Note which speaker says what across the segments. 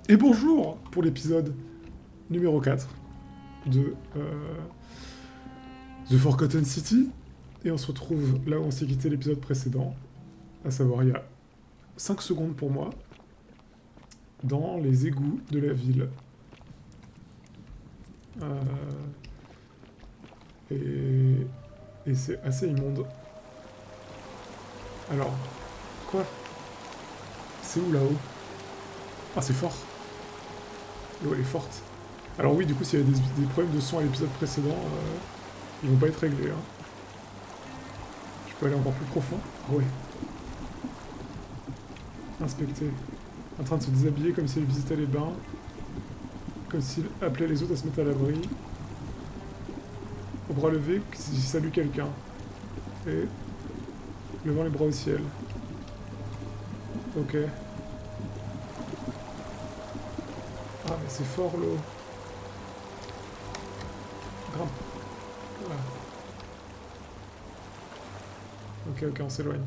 Speaker 1: Et bonjour pour l'épisode numéro 4 de The Forgotten City. Et on se retrouve là où on s'est quitté l'épisode précédent, à savoir il y a 5 secondes pour moi, dans les égouts de la ville. Euh, et c'est assez immonde. Alors, quoi? C'est où là-haut? Ah, c'est fort. L'eau elle est forte. Alors oui, du coup, s'il y avait des problèmes de son à l'épisode précédent, ils vont pas être réglés. Hein. Je peux aller encore plus profond. Ah ouais. Inspecter. En train de se déshabiller comme s'il visitait les bains. Comme s'il appelait les autres à se mettre à l'abri. Au bras levé, s'il salue quelqu'un. Et levant les bras au ciel. Ok. Ah mais c'est fort l'eau. Grimpe. Voilà. Ok, on s'éloigne.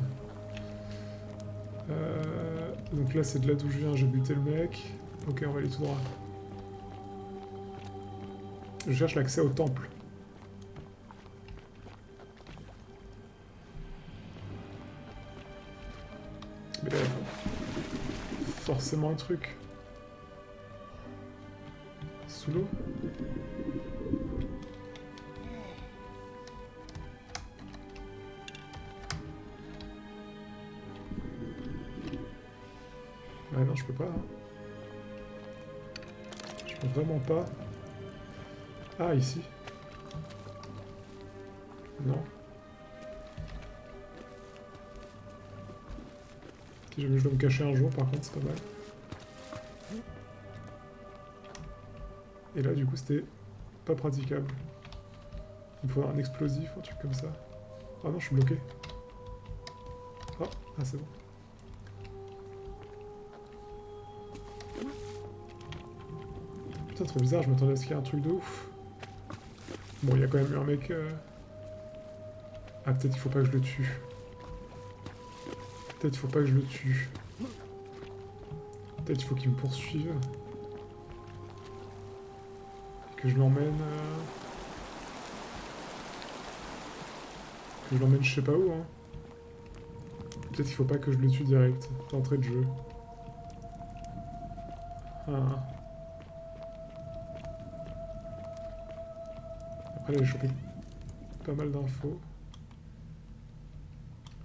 Speaker 1: Donc là c'est de là d'où je viens, j'ai buté le mec. Ok, on va aller tout droit. Je cherche l'accès au temple. Mais forcément un truc. Sous l'eau. Ah non, je peux pas. Hein. Je peux vraiment pas. Ah, ici. Non. Si jamais je dois me cacher un jour, par contre, c'est pas mal. Et là, du coup, c'était pas praticable. Il me faut un explosif, un truc comme ça. Ah non, je suis bloqué. Oh, ah c'est bon. Putain, trop bizarre, je m'attendais à ce qu'il y ait un truc de ouf. Bon, il y a quand même eu un mec... Ah, peut-être qu'il faut pas que je le tue. Peut-être qu'il faut pas que je le tue. Peut-être qu'il faut qu'il me poursuive. Que je l'emmène... Que je l'emmène je sais pas où, hein. Peut-être qu'il faut pas que je le tue direct, d'entrée de jeu. Ah. Après, là, j'ai chopé pas mal d'infos.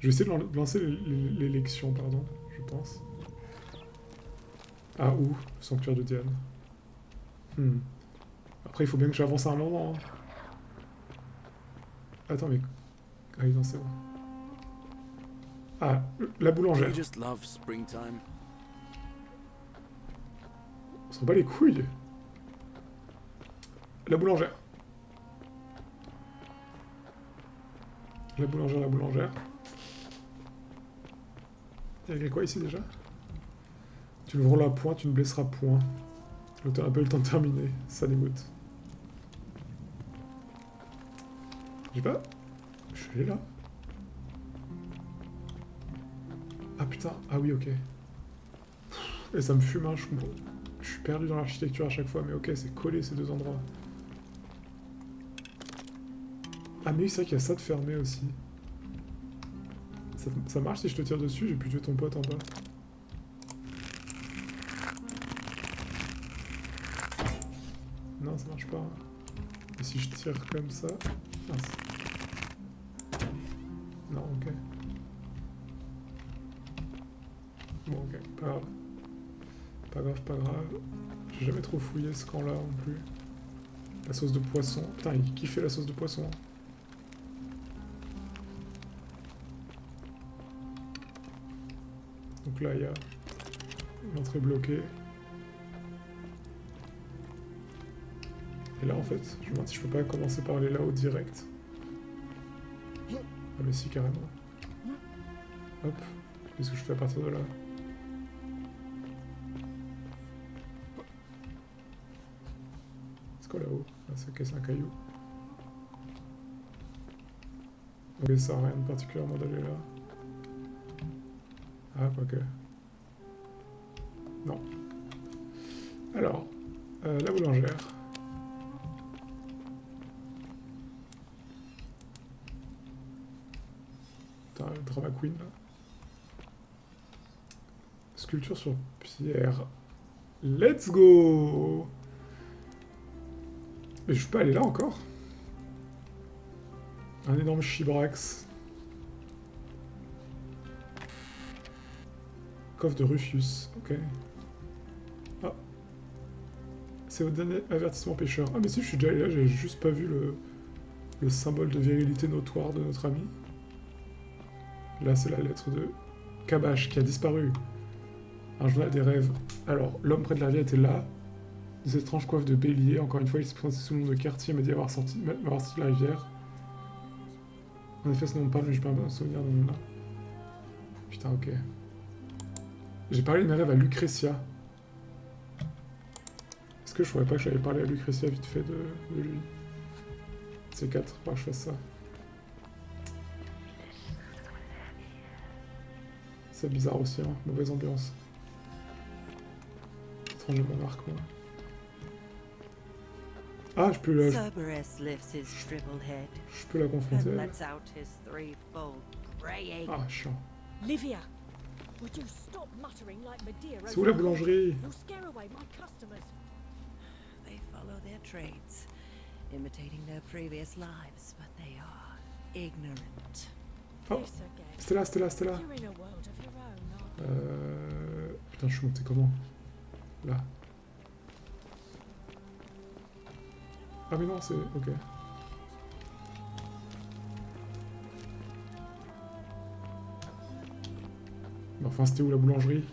Speaker 1: Je vais essayer de lancer l'élection, pardon, je pense. Ah, où? Sanctuaire de Diane. Après, il faut bien que j'avance à un moment. Hein. Attends, mais... Ah, non, c'est bon. Ah, la boulangère. On s'en bat les couilles. La boulangère. La boulangère, la boulangère. Il y a quoi ici déjà? Tu l'ouvres la point, tu ne blesseras point. L'auteur n'a pas eu le temps de terminer. Ça dégoûte. J'ai pas... Je suis allé là. Ah putain, ah oui, ok. Et ça me fume, hein, je comprends. Je suis perdu dans l'architecture à chaque fois, mais ok, c'est collé ces deux endroits. Ah mais oui, c'est vrai qu'il y a ça de fermé aussi. Ça marche si je te tire dessus, j'ai pu tuer ton pote en bas. Non, ça marche pas. Et si je tire comme ça... Mince. Non, ok. Bon, ok, pas grave. Pas grave, pas grave. J'ai jamais trop fouillé ce camp-là non plus. La sauce de poisson. Putain, il kiffait la sauce de poisson. Donc là, il y a l'entrée bloquée. Et là, en fait, je me demande si je peux pas commencer par aller là-haut direct. Ah mais si, carrément. Hop. Qu'est-ce que je fais à partir de là? C'est quoi là-haut? Ah, c'est un caillou. Ok, ça sert à rien de particulièrement d'aller là. Ah, quoique. Non. Alors, la boulangère. Putain, drama queen, là. Sculpture sur pierre. Let's go! Mais je suis pas allé là encore. Un énorme chibrax. Coffre de Rufus, ok. Ah. C'est au dernier avertissement pêcheur. Ah mais si, je suis déjà allé là, j'ai juste pas vu le symbole de virilité notoire de notre ami. Là, c'est la lettre de Kabash qui a disparu. Un journal des rêves. Alors, l'homme près de la rivière était là. Des étranges coiffes de bélier. Encore une fois, il s'est présenté sous le nom de quartier et m'a dit m'avoir sorti de la rivière. En effet, ce nom me parle, mais je peux pas me souvenir de nom là. Putain, ok. J'ai parlé de mes rêves à Lucretia. Est-ce que je ferais pas que j'avais parlé à Lucretia vite fait de lui? C'est 4, faut que je fasse ça. C'est bizarre aussi, hein. Mauvaise ambiance. Étrange monarque, moi. Ah, je peux la... Je peux la confronter. Ah, chiant.
Speaker 2: Livia, would you stop muttering like Madeira?
Speaker 1: C'est où la boulangerie?
Speaker 2: You'll scare away my customers.
Speaker 3: They follow their traits, imitating their previous lives, but they are ignorant.
Speaker 1: Oh,
Speaker 2: This again.
Speaker 1: Stella, Stella, Stella.
Speaker 2: You're in a world of your own, aren't you?
Speaker 1: Putain, je suis monté comment? Là. Ah mais non, c'est... Ok. Mais enfin, c'était où la boulangerie?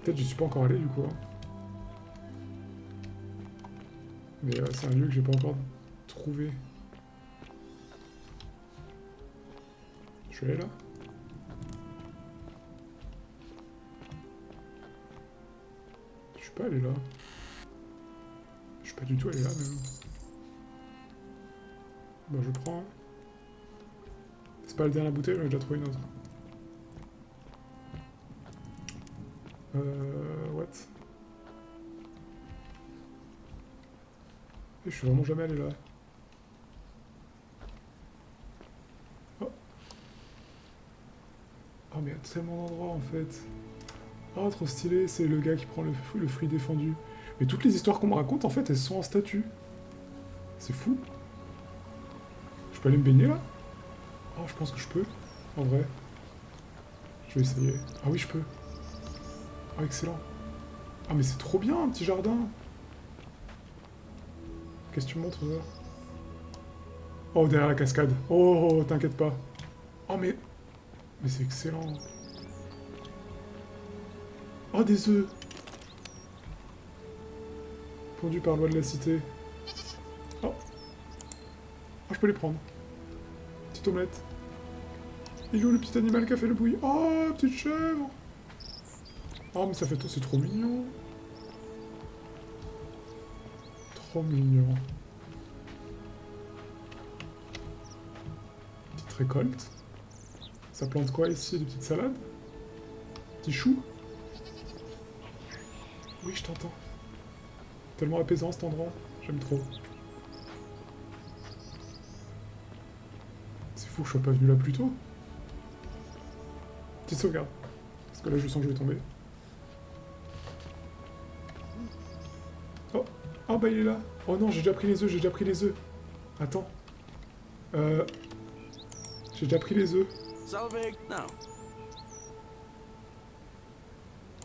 Speaker 1: Peut-être je suis pas encore allé du coup. Hein. Mais c'est un lieu que j'ai pas encore trouvé. Je suis allé là? Je suis pas allé là. Je suis pas du tout allé là même. Bah je prends. Hein. C'est pas la dernière bouteille, j'en ai déjà trouvé une autre. What? Et je suis vraiment jamais allé là. Oh. Oh mais il y a tellement d'endroits en fait. Oh trop stylé, c'est le gars qui prend le fruit défendu. Mais toutes les histoires qu'on me raconte en fait elles sont en statue. C'est fou. Je peux aller me baigner là? Oh je pense que je peux. En vrai. Je vais essayer. Ah oui je peux. Oh excellent. Ah mais c'est trop bien un petit jardin. Qu'est-ce que tu me montres là? Oh derrière la cascade. Oh t'inquiète pas. Oh mais... Mais c'est excellent. Oh des œufs. Pondus par loi de la cité. Oh. Oh je peux les prendre. Petite omelette. Il est où le petit animal qui a fait le bruit? Oh petite chèvre. Oh mais ça fait tout, c'est trop mignon. Trop mignon. Petite récolte. Ça plante quoi ici? Des petites salades? Petits choux? Oui, je t'entends. Tellement apaisant cet endroit. J'aime trop. C'est fou que je sois pas venu là plus tôt. Petite sauvegarde. Parce que là, je sens que je vais tomber. Oh! Oh bah il est là! Oh non, j'ai déjà pris les œufs, Attends. J'ai déjà pris les œufs.
Speaker 4: Solvig, no.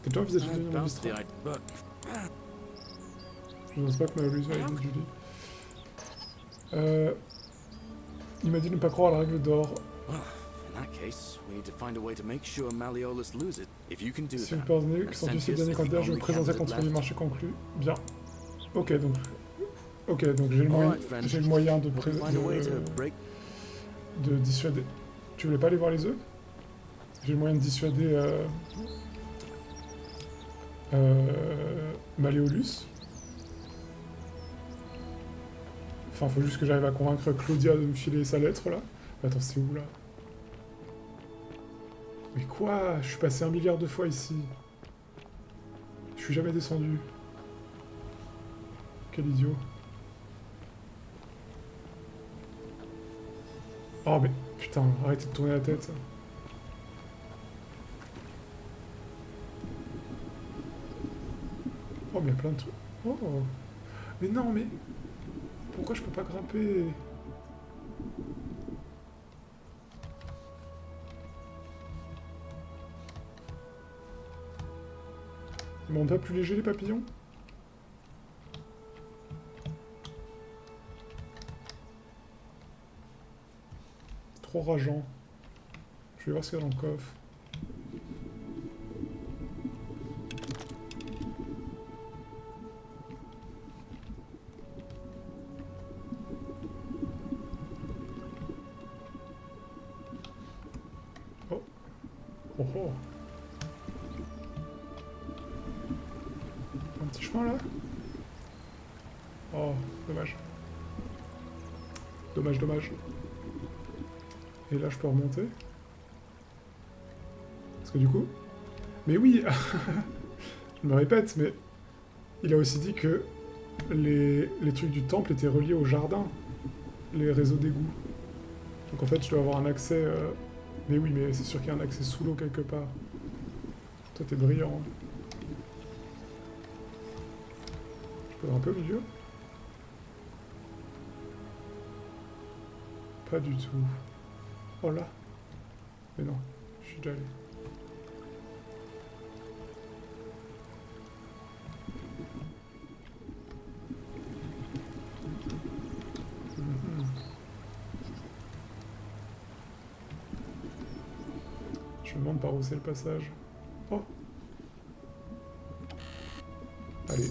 Speaker 1: T'as déjà envisagé de devenir magistrat? Je ne pense pas que ma illusion est Julie. Il m'a dit de ne pas croire à la règle d'or.
Speaker 4: In that case, we need to find a way to make sure Malleolus lose it. If you can do
Speaker 1: Si vous
Speaker 4: that,
Speaker 1: pardonnez, que sont ces derniers candidats, je me présenterai contre le marché conclu. Bien. Ok, donc... Ok, donc j'ai le moyen de, de dissuader... Tu voulais pas aller voir les œufs? J'ai le moyen de dissuader... Malleolus. Enfin, faut juste que j'arrive à convaincre Claudia de me filer sa lettre, là. Attends, c'est où, là? Mais quoi? Je suis passé 1 milliard de fois ici. Je suis jamais descendu. Quel idiot. Oh mais putain, arrêtez de tourner la tête. Oh mais il y a plein de trucs. Oh. Mais non mais... Pourquoi je peux pas grimper? Ils me rendent pas plus léger les papillons? Trop rageant. Je vais voir ce qu'il y a dans le coffre. Oh. Oh oh. Un petit chemin là? Oh, dommage. Dommage, dommage. Et là, je peux remonter. Parce que du coup... Mais oui. Je me répète, mais... Il a aussi dit que les trucs du temple étaient reliés au jardin. Les réseaux d'égouts. Donc en fait, je dois avoir un accès... Mais oui, mais c'est sûr qu'il y a un accès sous l'eau quelque part. Toi, t'es brillant. Je peux grimper au milieu? Pas du tout. Oh là. Mais non, je suis déjà allé. Je me demande par où c'est le passage. Oh. Allez.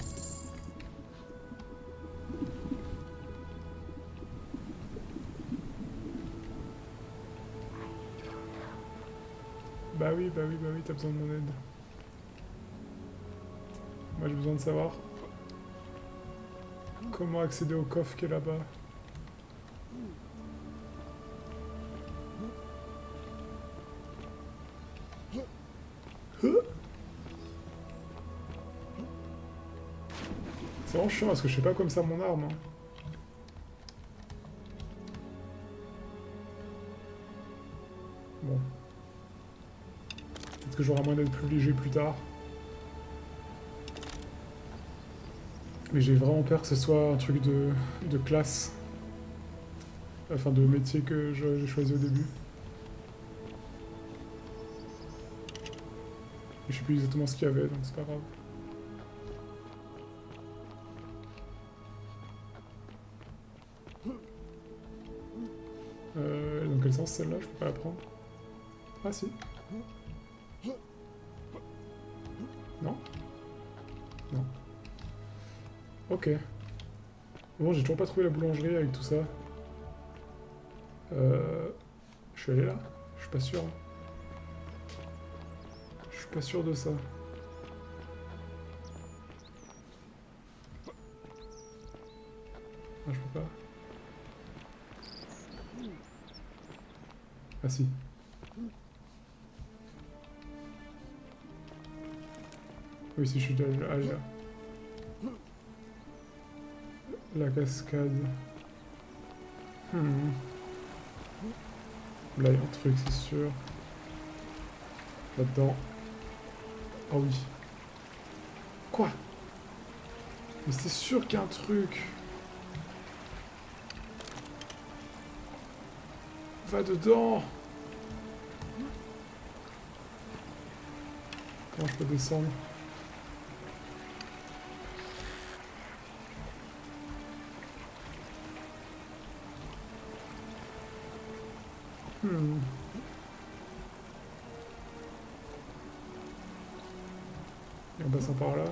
Speaker 1: Bah oui, t'as besoin de mon aide. Moi j'ai besoin de savoir comment accéder au coffre qui est là-bas. C'est vraiment chiant parce que je sais pas comme ça mon arme. Hein. Bon. Peut-être que j'aurai moyen d'être plus léger plus tard. Mais j'ai vraiment peur que ce soit un truc de classe. Enfin, de métier que j'ai choisi au début. Et je sais plus exactement ce qu'il y avait, donc c'est pas grave. Dans quel sens celle-là? Je peux pas la prendre. Ah si. Non? Non. Ok. Bon, j'ai toujours pas trouvé la boulangerie avec tout ça. Je suis allé là? Je suis pas sûr. Je suis pas sûr de ça. Ah, je peux pas. Ah si. Oui, si je suis déjà allé là. La cascade. Là, il y a un truc, c'est sûr. Là-dedans. Oh oui. Quoi? Mais c'est sûr qu'il y a un truc. Va dedans. Comment je peux descendre? Et en passant par là.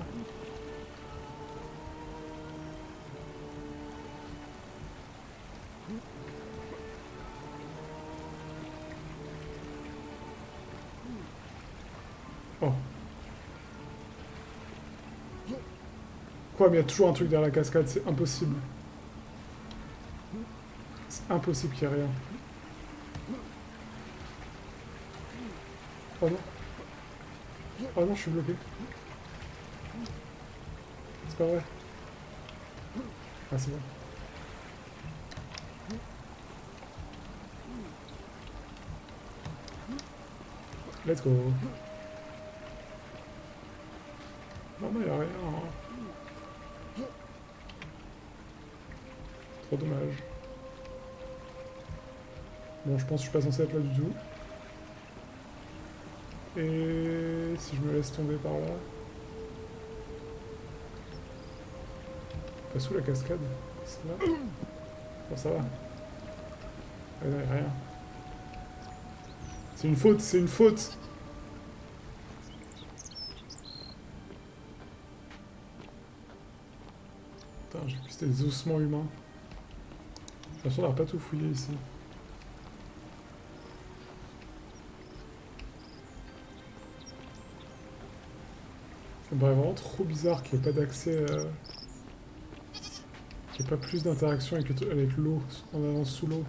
Speaker 1: Oh. Quoi, mais il y a toujours un truc derrière la cascade, c'est impossible. C'est impossible qu'il n'y ait rien. Oh non. Oh non, je suis bloqué. C'est pas vrai. Ah, c'est bon. Let's go. Non, mais y'a rien. Hein. Trop dommage. Bon, je pense que je suis pas censé être là du tout. Et si je me laisse tomber par là... Pas sous la cascade. C'est là. Bon, ça va. Ah non, y'a rien. C'est une faute, c'est une faute. Putain, j'ai cru que c'était des ossements humains. J'ai l'impression d'avoir pas tout fouillé ici. Ça me paraît vraiment trop bizarre qu'il n'y ait pas d'accès... qu'il n'y ait pas plus d'interaction avec l'eau, en avance sous l'eau.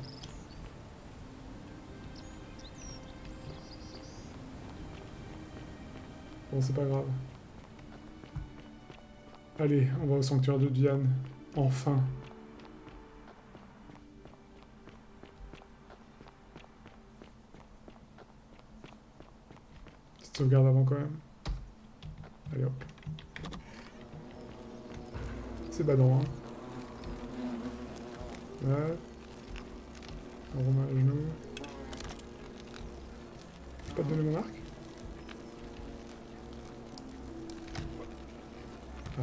Speaker 1: Bon, c'est pas grave. Allez, on va au sanctuaire de Diane. Enfin. Petite sauvegarde avant quand même. Allez hop. C'est badant, hein. Ouais. On remet à genoux. Je peux pas te donner mon arc? Ah.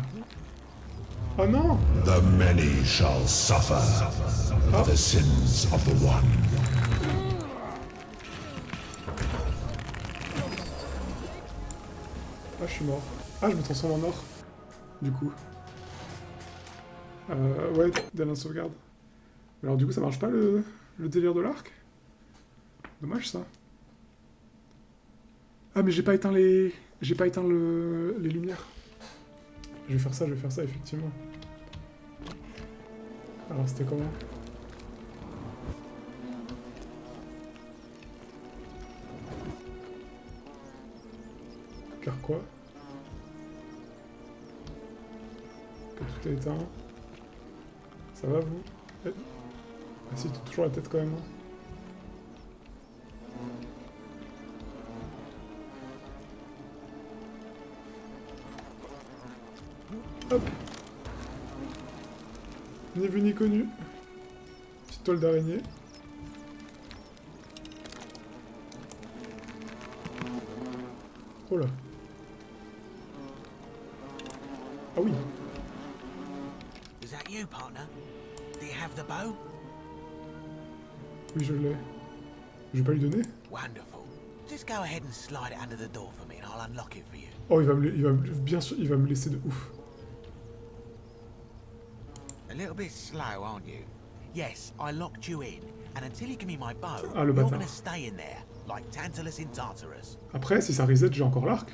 Speaker 1: Oh non!
Speaker 5: The many shall suffer for the sins of the one.
Speaker 1: Ah, je suis mort. Ah, je me transforme en or. Du coup. Ouais, dernière sauvegarde. Alors du coup, ça marche pas le délire de l'arc? Dommage ça. Ah, mais j'ai pas éteint les... J'ai pas éteint les lumières. Je vais faire ça, effectivement. Alors, c'était comment? Car quoi? Que tout est éteint. Ça va, vous? Ah si, toujours la tête quand même. Hein. Hop. Ni vu ni connu. Petite toile d'araignée. Oh là. Ah oui.
Speaker 6: Is that you, partner? Do you have the bow?
Speaker 1: Oui, je l'ai. Je vais pas lui donner.
Speaker 6: Wonderful. Just go ahead and slide it under the door for me and I'll unlock it for you.
Speaker 1: Oh, bien sûr, il va me laisser de ouf.
Speaker 6: A little bit slow, aren't you? Yes, I locked you in, and until you give me my bow,
Speaker 1: Ah, le
Speaker 6: you're
Speaker 1: bâtard.
Speaker 6: gonna stay in there, like Tantalus in Tartarus.
Speaker 1: Après, si ça reset, j'ai encore l'arc.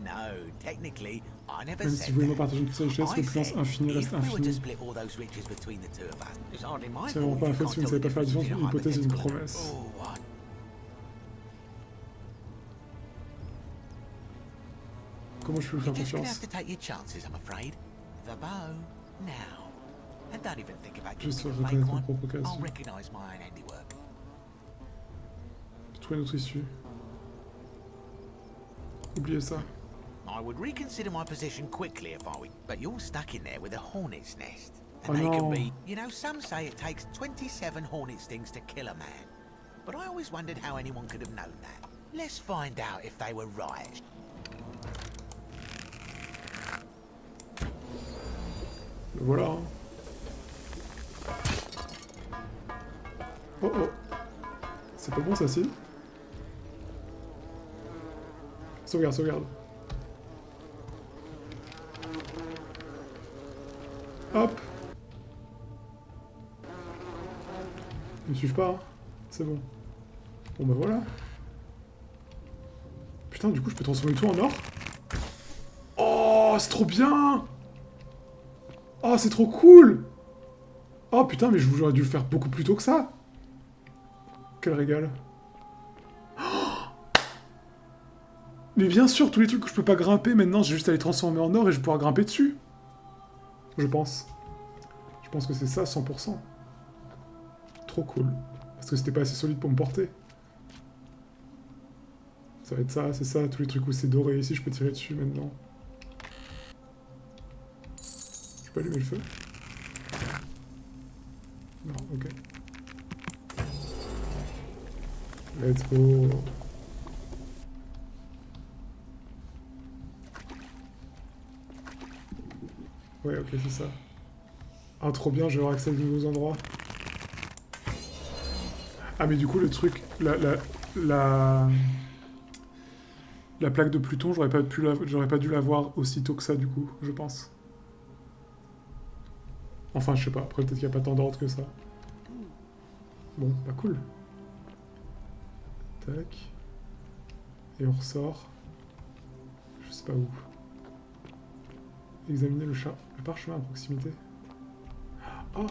Speaker 6: No, technically, I never
Speaker 1: Même si
Speaker 6: said
Speaker 1: vous voulez me
Speaker 6: that.
Speaker 1: partager toute richesse,
Speaker 6: I
Speaker 1: l'opulence
Speaker 6: said,
Speaker 1: infinie reste
Speaker 6: if we were to
Speaker 1: infinie.
Speaker 6: split all those riches between the two of us, it's hardly my
Speaker 1: C'est vraiment
Speaker 6: fault
Speaker 1: pas un
Speaker 6: you
Speaker 1: fait
Speaker 6: can't
Speaker 1: si vous ne
Speaker 6: tell
Speaker 1: savez
Speaker 6: the
Speaker 1: pas faire la
Speaker 6: difference
Speaker 1: différence entre
Speaker 6: between
Speaker 1: une
Speaker 6: a
Speaker 1: hypothèse et une
Speaker 6: hypothetical and-
Speaker 1: promesse.
Speaker 6: Oh, what?
Speaker 1: Comment je peux lui faire
Speaker 6: You're just gonna
Speaker 1: confiance?
Speaker 6: have to take your chances, I'm afraid. The bow, now. And don't even think about
Speaker 1: Juste
Speaker 6: giving me a
Speaker 1: reconnaître
Speaker 6: fake
Speaker 1: mon
Speaker 6: one.
Speaker 1: propre
Speaker 6: I'll
Speaker 1: création.
Speaker 6: recognize my own handiwork.
Speaker 1: Trouver une autre issue. Oubliez ça.
Speaker 6: I would reconsider my position quickly if I were, but you're stuck in there with a hornet's nest.
Speaker 1: Oh,
Speaker 6: And they can
Speaker 1: no.
Speaker 6: be, you know, some say it takes 27 hornet stings to kill a man. But I always wondered how anyone could have known that. Let's find out if they were right.
Speaker 1: Le voilà. Hein. Oh oh. C'est pas bon ça, si? Sauvegarde, sauvegarde. Hop. Ils me suivent pas, hein. C'est bon. Bon bah voilà. Putain, du coup, je peux transformer tout en or? Oh, c'est trop bien! Oh, c'est trop cool! Oh putain, mais j'aurais dû le faire beaucoup plus tôt que ça! Quel régal. Mais bien sûr, tous les trucs que je peux pas grimper, maintenant, j'ai juste à les transformer en or et je vais pouvoir grimper dessus. Je pense. Je pense que c'est ça, 100%. Trop cool. Parce que c'était pas assez solide pour me porter. Ça va être ça, c'est ça, tous les trucs où c'est doré. Ici, je peux tirer dessus maintenant. Je peux allumer le feu? Non, ok. Let's go. Ouais, ok, c'est ça. Ah, trop bien, je vais avoir accès à de nouveaux endroits. Ah, mais du coup, le truc... La plaque de Pluton, j'aurais pas dû l'avoir aussitôt que ça, du coup, je pense. Enfin, je sais pas. Après, peut-être qu'il n'y a pas tant d'ordre que ça. Bon, bah cool. Tac. Et on ressort. Je sais pas où. Examiner le parchemin à proximité. Oh,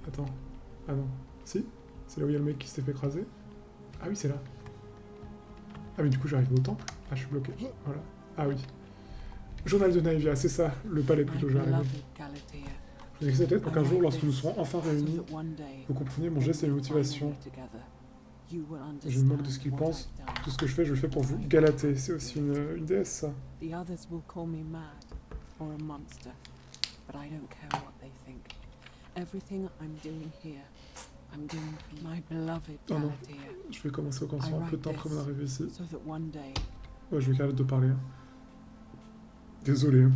Speaker 1: attends. Ah non. Si? C'est là où il y a le mec qui s'était fait écraser? Ah oui, c'est là. Ah mais du coup j'arrive au temple. Ah je suis bloqué. Voilà. Ah oui. Journal de Naevia, c'est ça. Le palais plutôt, j'arrive. Je vous ai peut-être pour qu'un jour, lorsque nous serons enfin réunis, vous compreniez mon geste et mes motivations. Je me moque de ce qu'ils pensent. Tout ce que je le fais pour vous. Galatée, c'est aussi une déesse, ça.
Speaker 7: The others will call me mad or a monster, but I don't care what they think. Everything I'm doing here, I'm doing for my beloved Galatea.
Speaker 1: Je vais commencer au commencement, un peu de temps après mon arrivée ici.
Speaker 7: So that one day...
Speaker 1: Ouais, je vais arrêter de parler. Désolé.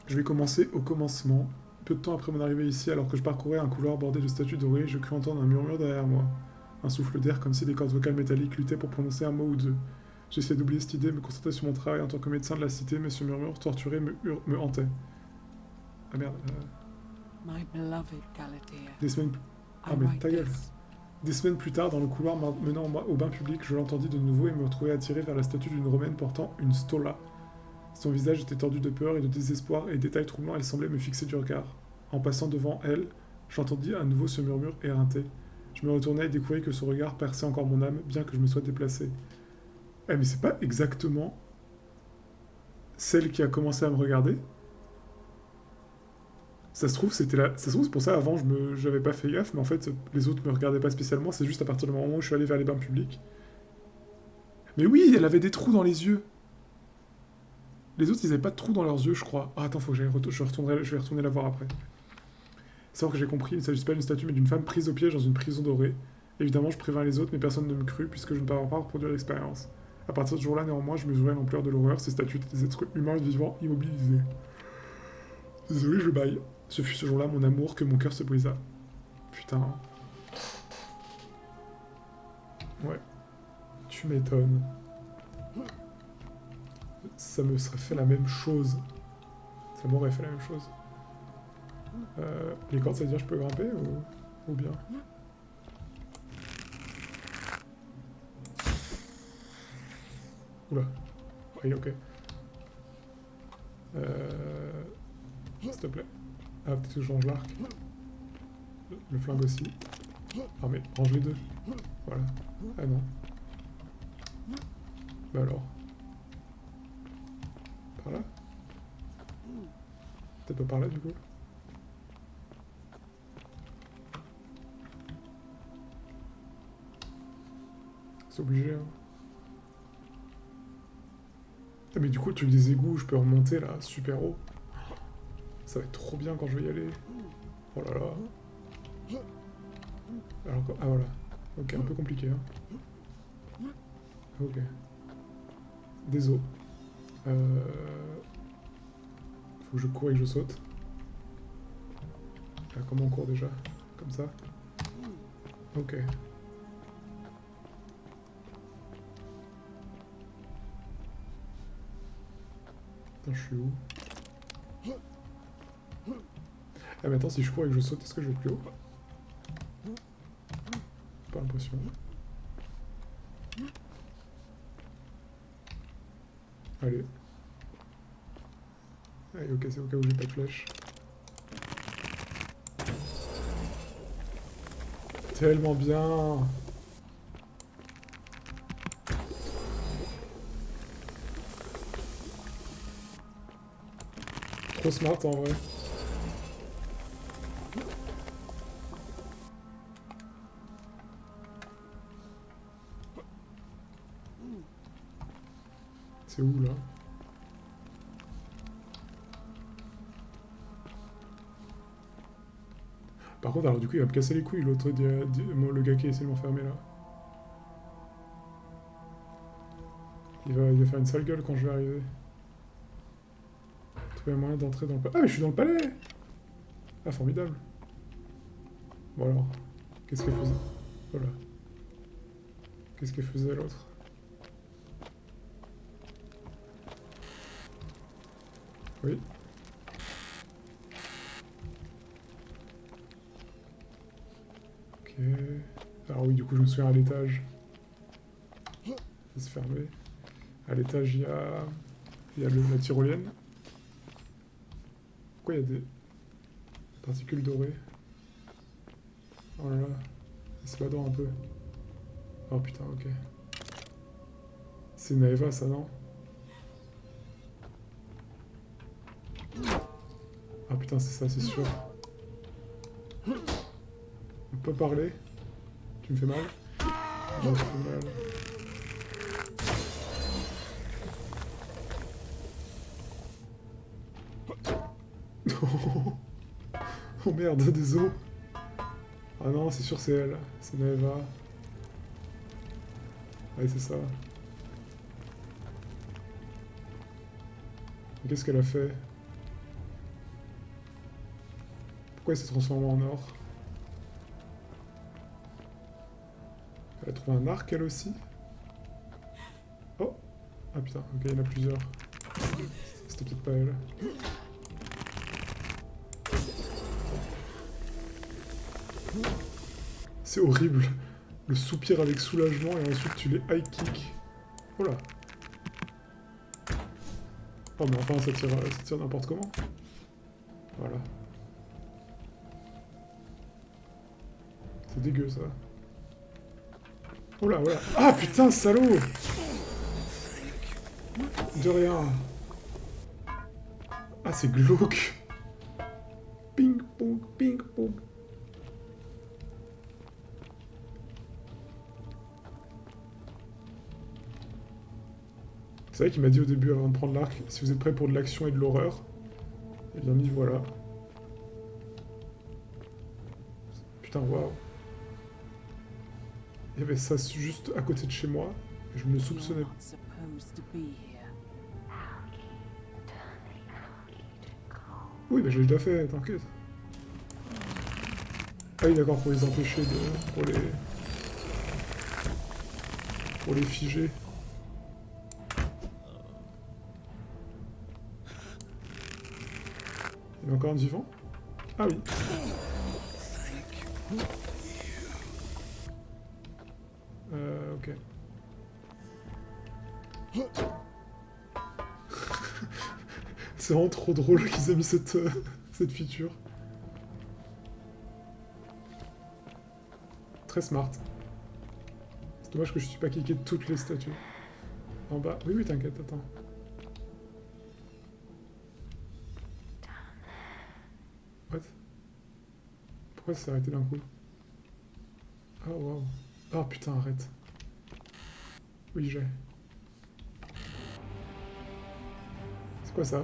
Speaker 1: Je vais commencer au commencement. Peu de temps après mon arrivée ici, alors que je parcourais un couloir bordé de statues dorées, je crus entendre un murmure derrière moi. Un souffle d'air comme si des cordes vocales métalliques luttaient pour prononcer un mot ou deux. J'essayais d'oublier cette idée, me concentrer sur mon travail en tant que médecin de la cité, mais ce murmure torturé me hantait. Ah merde.
Speaker 7: My beloved Galatea.
Speaker 1: Des semaines... Ah mais ta gueule. Des semaines plus tard, dans le couloir menant au bain public, je l'entendis de nouveau et me retrouvai attiré vers la statue d'une romaine portant une stola. Son visage était tordu de peur et de désespoir, et détail troublant, elle semblait me fixer du regard. En passant devant elle, j'entendis à nouveau ce murmure éreinté. Je me retournai et découvris que ce regard perçait encore mon âme, bien que je me sois déplacé. Eh mais c'est pas exactement celle qui a commencé à me regarder? Ça se trouve, c'était là. Ça se trouve, c'est pour ça, avant, j'avais pas fait gaffe, mais en fait, les autres me regardaient pas spécialement, c'est juste à partir du moment où je suis allé vers les bains publics. Mais oui, elle avait des trous dans les yeux. Les autres, ils avaient pas de trous dans leurs yeux, je crois. Ah, attends, faut que je vais retourner la voir après. C'est vrai que j'ai compris, il ne s'agit pas d'une statue, mais d'une femme prise au piège dans une prison dorée. Évidemment, je prévins les autres, mais personne ne me crut, puisque je ne parviens pas à reproduire l'expérience. À partir de ce jour-là, néanmoins, je mesurais l'ampleur de l'horreur. Ces statues étaient des êtres humains vivants, immobilisés. Désolé, je baille. Ce fut ce jour-là, mon amour, que mon cœur se brisa. Putain. Ouais. Tu m'étonnes. Ça me serait fait la même chose. Ça m'aurait fait la même chose. Les cordes, ça veut dire que je peux grimper ou bien? Oula. Oui, ok. S'il te plaît. Ah, peut-être que je range l'arc. Le flingue aussi. Ah mais, range les deux. Voilà. Ah non. Bah alors. Par là? Peut-être pas par là du coup? C'est obligé, hein. Ah mais du coup, le truc des égouts, je peux remonter là, super haut. Ça va être trop bien quand je vais y aller. Oh là là. Alors, ah voilà. Ok, un peu compliqué, hein. Ok. Des os. Faut que je cours et que je saute. Ah, comment on court déjà? Comme ça? Ok. Attends, je suis où? Ah mais attends, si je cours et que je saute, est-ce que je vais plus haut? Pas l'impression. Allez. Allez, ok, c'est au cas où j'ai pas de flèche. Tellement bien. trop smart en vrai. C'est où là? Par contre, alors du coup, il va me casser les couilles, l'autre, le gars qui essaie de m'enfermer là. Il va faire une sale gueule quand je vais arriver. Trouver un moyen d'entrer dans le palais. Ah, mais je suis dans le palais! Ah, formidable. Bon alors, qu'est-ce qu'elle faisait? Voilà. Qu'est-ce qu'elle faisait l'autre? Oui. Ok. Alors oui, du coup, je me souviens à l'étage. Ça se fermait. À l'étage, il y a la tyrolienne. Pourquoi il y a des particules dorées? Oh là là. Il se badant un peu. Oh putain, ok. C'est Naeva, ça, non? Ah putain, c'est ça, c'est sûr. On peut parler? Tu me fais mal? Non, tu me fais mal. Oh merde, des os. Ah non, c'est sûr, c'est elle. C'est Naeva. Ouais, c'est ça. Mais qu'est-ce qu'elle a fait? Pourquoi elle s'est transformée en or? Elle a trouvé un arc, elle aussi? Oh! Ah putain, ok, il y en a plusieurs. C'était peut-être pas elle. C'est horrible. Le soupir avec soulagement et ensuite tu les high kick. Oh là. Oh mais enfin ça tire n'importe comment. Voilà. C'est dégueu ça. Oh là, voilà. Ah putain, salaud! De rien. Ah c'est glauque. Ping pong, ping pong. C'est vrai qu'il m'a dit au début, avant de prendre l'arc, si vous êtes prêts pour de l'action et de l'horreur, et bien m'y voilà. Putain, waouh. Il y avait ça juste à côté de chez moi, et je me soupçonnais.
Speaker 7: You're not supposed to be here.
Speaker 1: Oui, mais je l'ai déjà fait, t'inquiète. Ah oui, d'accord, pour les empêcher de... pour les figer. Il y a encore un vivant? Ah oui. Ok. C'est vraiment trop drôle qu'ils aient mis cette feature. Très smart. C'est dommage que je suis pas cliqué toutes les statues. En bas. Oui, oui, t'inquiète, attends. What? Pourquoi ça s'est arrêté d'un coup? Oh waouh. Oh putain, arrête. Oui, j'ai. C'est quoi ça?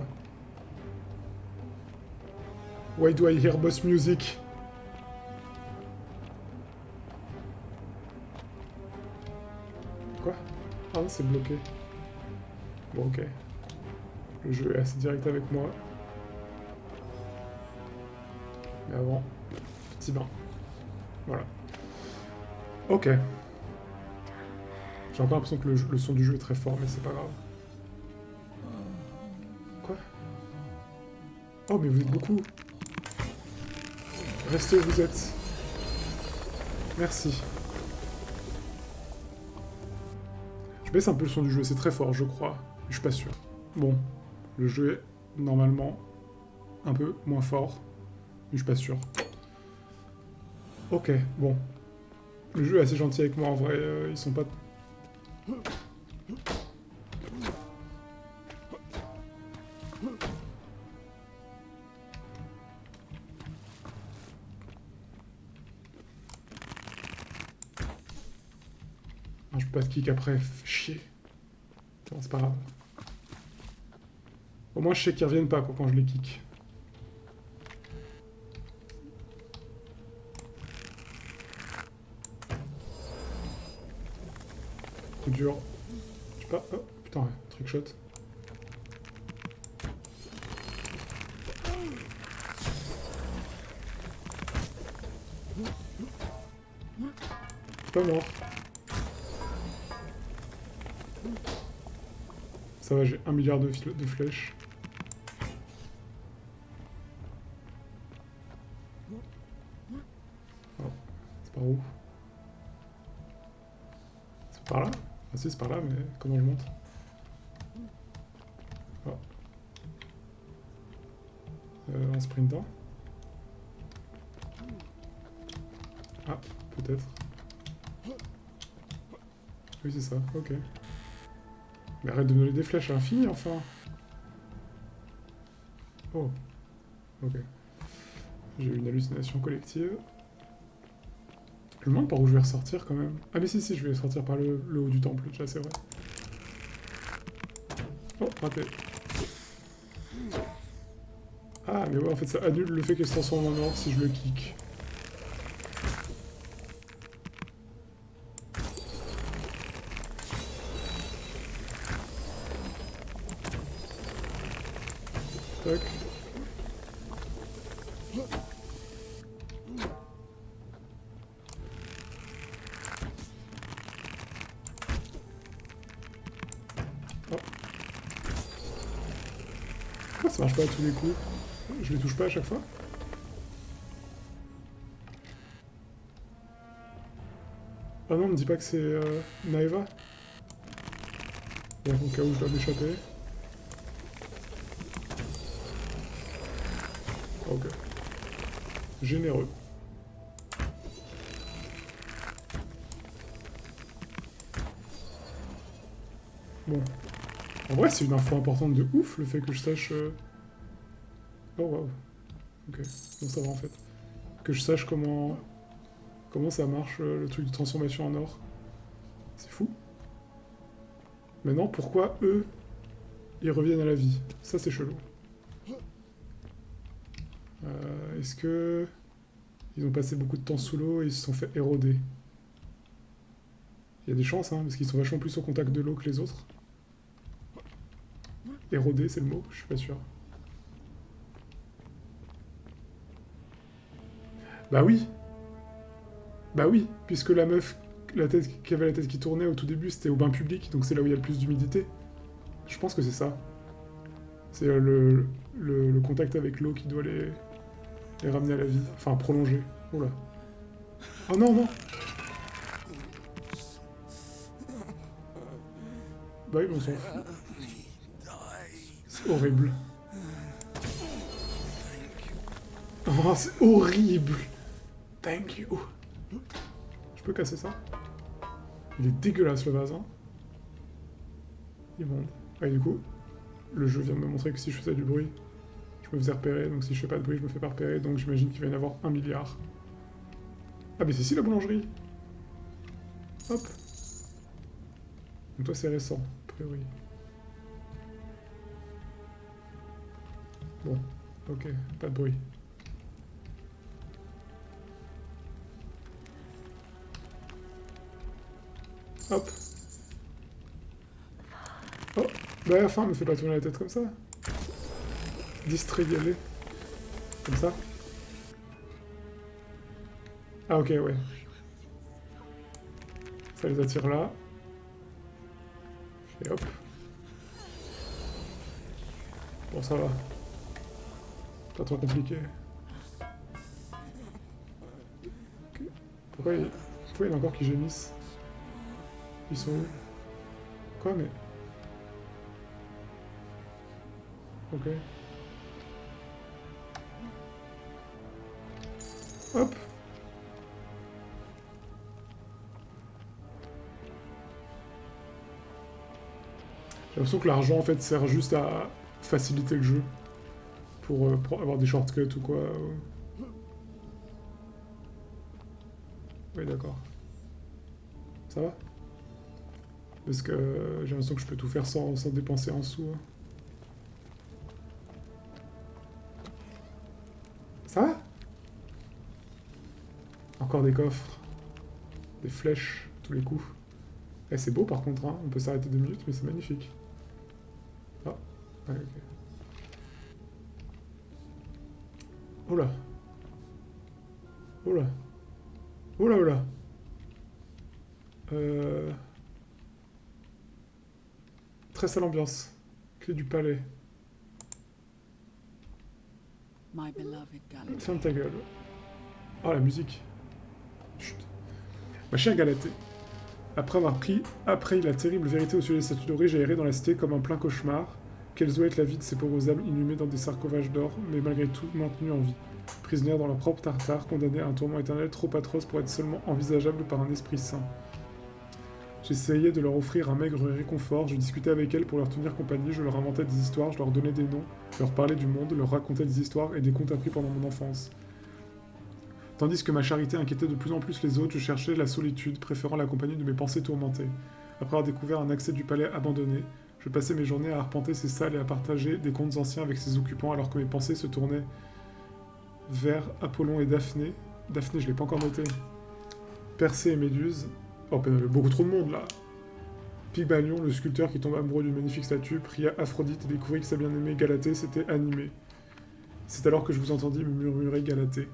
Speaker 1: Why do I hear boss music? Quoi? Ah, c'est bloqué. Bon, ok. Le jeu est assez direct avec moi. Mais avant, petit bain. Voilà. Ok. J'ai encore l'impression que le son du jeu est très fort, mais c'est pas grave. Quoi? Oh, mais vous êtes beaucoup. Restez où vous êtes. Merci. Je baisse un peu le son du jeu, c'est très fort, je crois. Je suis pas sûr. Bon, le jeu est normalement un peu moins fort, mais je suis pas sûr. Ok, bon. Le jeu est assez gentil avec moi en vrai, ils sont pas... Non, je peux pas te kick après, chier. Bon, c'est pas grave. Au moins, je sais qu'ils reviennent pas quoi, quand je les kick. Coup dur. Je sais pas. Oh, putain, ouais, trickshot. Pas mort. Ça va, j'ai 1 milliard de flèches. Oh, c'est par où? C'est par là? Ah si, c'est par là, mais comment je monte? Oh. En sprintant? Ah, peut-être. Oui, c'est ça, ok. Mais arrête de me donner des flèches à l'infini, enfin. Oh. Ok. J'ai eu une hallucination collective. Je me demande par où je vais ressortir, quand même. Ah mais si, je vais sortir par le haut du temple, déjà, c'est vrai. Oh, raté. Ah, mais ouais, en fait, ça annule le fait qu'elle se transforme en or si je le kick. Tac. Oh. Pourquoi ça marche pas à tous les coups? Je les touche pas à chaque fois? Ah non, me dis pas que c'est Naeva. Bon, au cas où je dois m'échapper. Ok. Généreux. Bon. En vrai, c'est une info importante de ouf, le fait que je sache... Oh, waouh. Ok. Bon, ça va, en fait. Que je sache comment ça marche, le truc de transformation en or. C'est fou. Maintenant, pourquoi eux, ils reviennent à la vie? Ça, c'est chelou. Est-ce que... Ils ont passé beaucoup de temps sous l'eau et ils se sont fait éroder? Il y a des chances, hein, parce qu'ils sont vachement plus au contact de l'eau que les autres. Éroder, c'est le mot? Je suis pas sûr. Bah oui! Bah oui, puisque la meuf qui avait la tête qui tournait au tout début, c'était au bain public, donc c'est là où il y a le plus d'humidité. Je pense que c'est ça. C'est le contact avec l'eau qui doit les ramener à la vie. Enfin, prolonger. Oula. Oh non, non! Bah oui, on s'en fout. C'est horrible. Oh, c'est horrible! Thank you! Je peux casser ça? Il est dégueulasse le vase, hein? Immonde. Ouais, du coup, le jeu vient de me montrer que si je faisais du bruit, je me faisais repérer, donc si je fais pas de bruit, je me fais pas repérer, donc j'imagine qu'il va y en avoir 1 milliard. Ah mais c'est ici la boulangerie! Hop! Donc toi c'est récent, a priori. Bon, ok, pas de bruit. Hop! Oh! Bah enfin, me fais pas tourner la tête comme ça! Distrayez-les. Comme ça. Ah ok, ouais. Ça les attire là. Et hop. Bon, ça va. Pas trop compliqué. Okay. Pourquoi il y en a encore qui gémissent? Ils sont où? Quoi, mais... Ok. Hop! J'ai l'impression que l'argent en fait sert juste à faciliter le jeu. Pour avoir des shortcuts ou quoi. Oui, d'accord. Ça va? Parce que j'ai l'impression que je peux tout faire sans dépenser un sou. Hein. Ça va? Encore des coffres. Des flèches, tous les coups. Eh, c'est beau par contre, hein. On peut s'arrêter 2 minutes, mais c'est magnifique. Ah, ouais, ok. Oh là. Oh là. Oh là, oh là. Très sale ambiance. Clé du palais.
Speaker 7: My beloved Galatée.
Speaker 1: Ferme ta gueule. Oh, la musique. Chut. Ma chère Galatée. Après la terrible vérité au sujet des statues dorées, j'ai erré dans la cité comme un plein cauchemar. Quelle doit être la vie de ces pauvres âmes inhumées dans des sarcophages d'or, mais malgré tout maintenues en vie. Prisonnières dans leur propre tartare, condamnées à un tourment éternel trop atroce pour être seulement envisageable par un esprit saint. J'essayais de leur offrir un maigre réconfort, je discutais avec elles pour leur tenir compagnie, je leur inventais des histoires, je leur donnais des noms, je leur parlais du monde, leur racontais des histoires et des contes appris pendant mon enfance. Tandis que ma charité inquiétait de plus en plus les autres, je cherchais la solitude, préférant la compagnie de mes pensées tourmentées. Après avoir découvert un accès du palais abandonné, je passais mes journées à arpenter ces salles et à partager des contes anciens avec ses occupants alors que mes pensées se tournaient vers Apollon et Daphné. Daphné, je l'ai pas encore noté. Persée et Méduse. Oh, beaucoup trop de monde, là. Pygmalion, le sculpteur qui tombe amoureux d'une magnifique statue, pria Aphrodite et découvrit que sa bien-aimée Galatée s'était animée. C'est alors que je vous entendis me murmurer Galatée.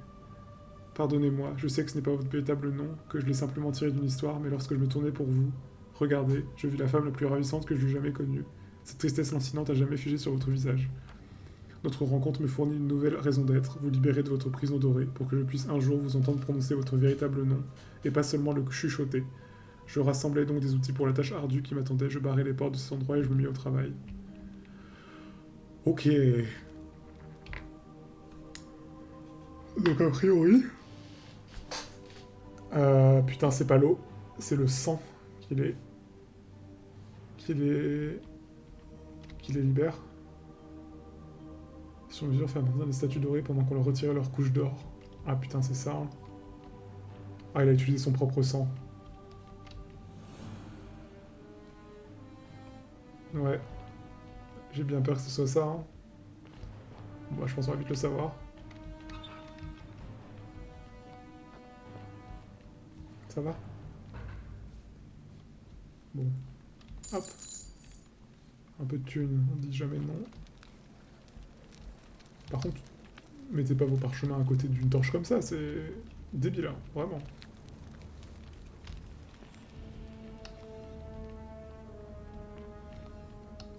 Speaker 1: Pardonnez-moi, je sais que ce n'est pas votre véritable nom, que je l'ai simplement tiré d'une histoire, mais lorsque je me tournais pour vous, regardez, je vis la femme la plus ravissante que j'eus jamais connue. Cette tristesse lancinante a jamais figé sur votre visage. Notre rencontre me fournit une nouvelle raison d'être, vous libérer de votre prison dorée, pour que je puisse un jour vous entendre prononcer votre véritable nom, et pas seulement le chuchoter. Je rassemblais donc des outils pour la tâche ardue qui m'attendait, je barrais les portes de cet endroit et je me mis au travail. Ok. Donc a priori... putain, c'est pas l'eau, c'est le sang qui les libère. Sur mesure, faire maintenir des statues dorées pendant qu'on leur retirait leur couche d'or. Ah putain, c'est ça. Hein. Ah, il a utilisé son propre sang. Ouais. J'ai bien peur que ce soit ça. Hein. Bon, je pense qu'on va vite le savoir. Ça va? Bon. Hop. Un peu de thune, on dit jamais non. Par contre, mettez pas vos parchemins à côté d'une torche comme ça, c'est débile, hein, vraiment.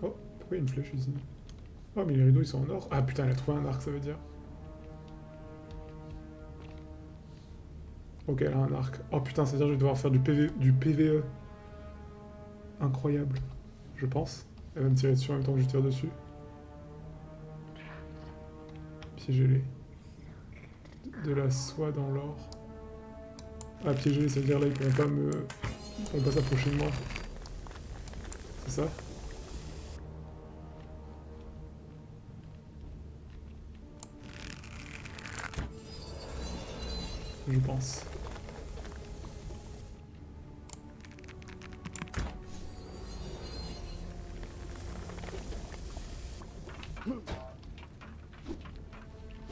Speaker 1: Oh, pourquoi il y a une flèche ici? Oh, mais les rideaux ils sont en or. Ah putain, elle a trouvé un arc, ça veut dire. Ok, elle a un arc. Oh putain, ça veut dire que je vais devoir faire du PVE. Incroyable, je pense. Elle va me tirer dessus en même temps que je tire dessus. Piégez-les. De la soie dans l'or. Ah, piéger, ça veut dire là, ils pourront pas s'approcher de moi. C'est ça? Je pense.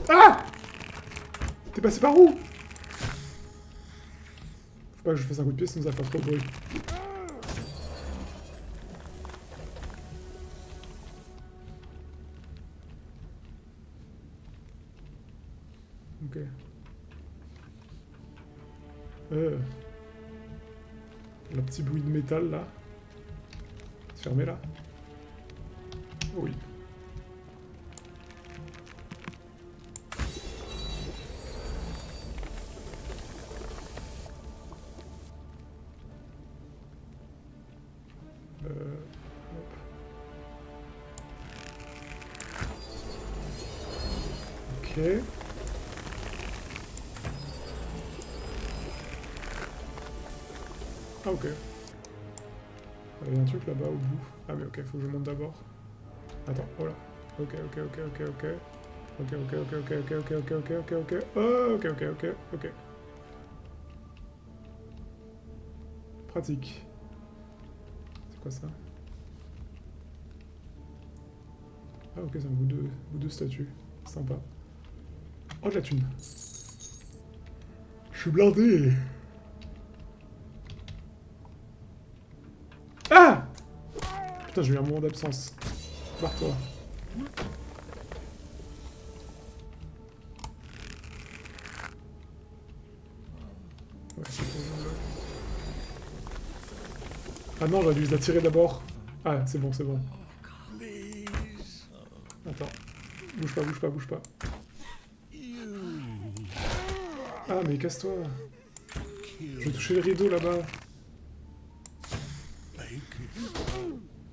Speaker 1: Ah! T'es passé par où? Faut pas que je fasse un coup de pied sinon ça va faire trop de bruit. Ok. Le petit bruit de métal là. C'est fermé là? Oui. Ok. Ah ok. Il y a un truc là-bas au bout. Ah mais ok, faut que je monte d'abord. Attends, oh là. Ok. Ok. quoi ça? Ah ok, c'est un bout de statue. Sympa. Oh, de la thune. Je suis blindé. Ah! Putain, j'ai eu un moment d'absence. Barre-toi. Ouais, c'est bon, ah non, j'aurais dû les attirer d'abord. Ah, c'est bon, c'est bon. Attends. Bouge pas, bouge pas, bouge pas. Ah, mais casse-toi. Je vais toucher les rideaux là-bas.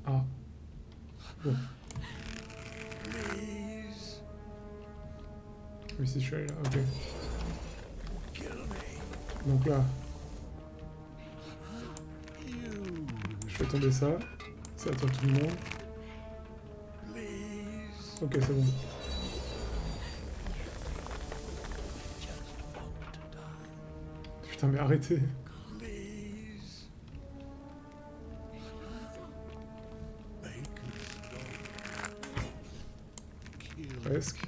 Speaker 1: Ah. Bon. Oui, si je suis allé là, ok. Donc là. Je fais tomber ça. Ça attire tout le monde. Ok, c'est bon. Putain, mais arrêtez. Presque.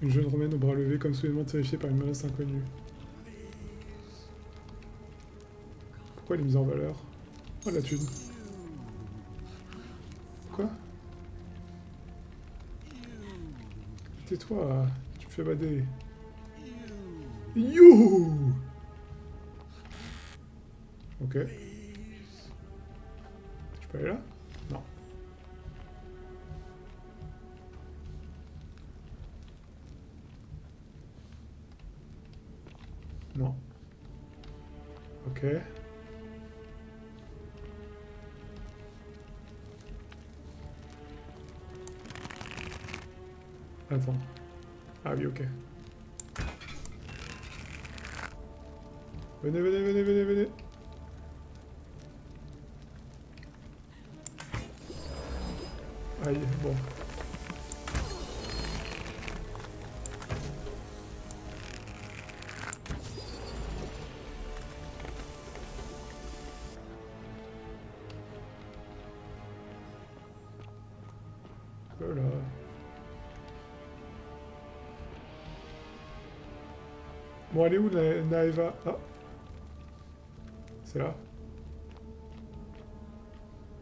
Speaker 1: Une jeune romaine au bras levé, comme soudainement terrifiée par une menace inconnue. Pourquoi elle est mise en valeur? Oh, la thune. Quoi? Tais-toi, tu me fais bader. You! Ok. Je peux aller là? Non. Non. Ok. Attends. Ah oui, ok. Venez, venez, venez, venez, venez. Aïe, bon. Voilà. Bon, elle est où, Naeva? Ah. C'est là.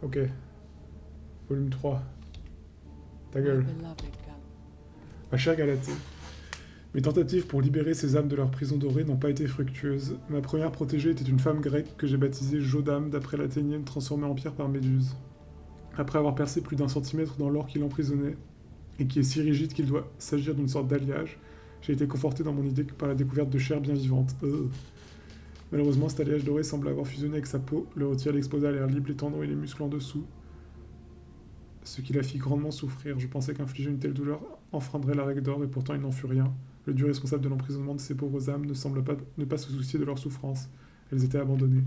Speaker 1: Ok. Volume 3. Ta gueule. Ma chère Galatée. Mes tentatives pour libérer ces âmes de leur prison dorée n'ont pas été fructueuses. Ma première protégée était une femme grecque que j'ai baptisée Jodam d'après l'Athénienne transformée en pierre par Méduse. Après avoir percé plus d'1 centimètre dans l'or qui l'emprisonnait, et qui est si rigide qu'il doit s'agir d'une sorte d'alliage, j'ai été conforté dans mon idée par la découverte de chair bien vivante. Malheureusement, cet alliage doré semble avoir fusionné avec sa peau, le rôti l'exposa à l'air libre, les tendons et les muscles en dessous, ce qui la fit grandement souffrir. Je pensais qu'infliger une telle douleur enfreindrait la règle d'or, et pourtant il n'en fut rien. Le dieu responsable de l'emprisonnement de ces pauvres âmes ne semble ne pas se soucier de leur souffrance. Elles étaient abandonnées.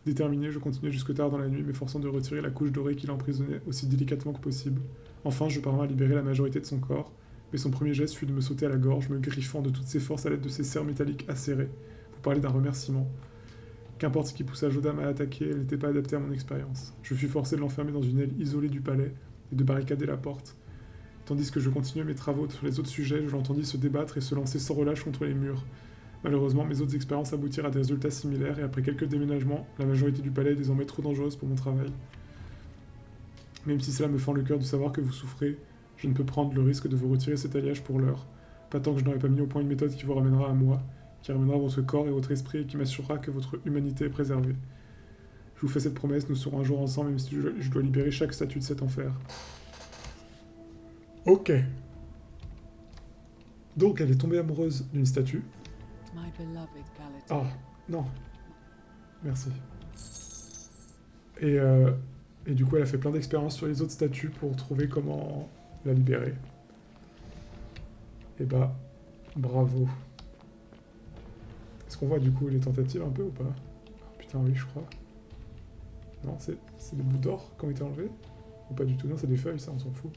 Speaker 1: Déterminé, je continuais jusque tard dans la nuit, m'efforçant de retirer la couche dorée qui l'emprisonnait aussi délicatement que possible. Enfin, je parvins à libérer la majorité de son corps, mais son premier geste fut de me sauter à la gorge, me griffant de toutes ses forces à l'aide de ses serres métalliques acérées. Vous parlez d'un remerciement. Qu'importe ce qui poussa Jodam à attaquer, elle n'était pas adaptée à mon expérience. Je fus forcé de l'enfermer dans une aile isolée du palais et de barricader la porte. Tandis que je continuais mes travaux sur les autres sujets, je l'entendis se débattre et se lancer sans relâche contre les murs. Malheureusement, mes autres expériences aboutirent à des résultats similaires, et après quelques déménagements, la majorité du palais est désormais trop dangereuse pour mon travail. Même si cela me fend le cœur de savoir que vous souffrez, je ne peux prendre le risque de vous retirer cet alliage pour l'heure, pas tant que je n'aurai pas mis au point une méthode qui vous ramènera à moi, qui ramènera votre corps et votre esprit, et qui m'assurera que votre humanité est préservée. Je vous fais cette promesse, nous serons un jour ensemble, même si je dois libérer chaque statue de cet enfer. Ok. Donc, elle est tombée amoureuse d'une statue. Ah, non. Merci. Et du coup, elle a fait plein d'expériences sur les autres statues pour trouver comment la libérer. Et bah, bravo. Est-ce qu'on voit du coup les tentatives un peu ou pas? Oh, putain, oui, je crois. Non, c'est des bouts d'or qui ont été enlevés? Ou pas du tout? Non, c'est des feuilles, ça, on s'en fout.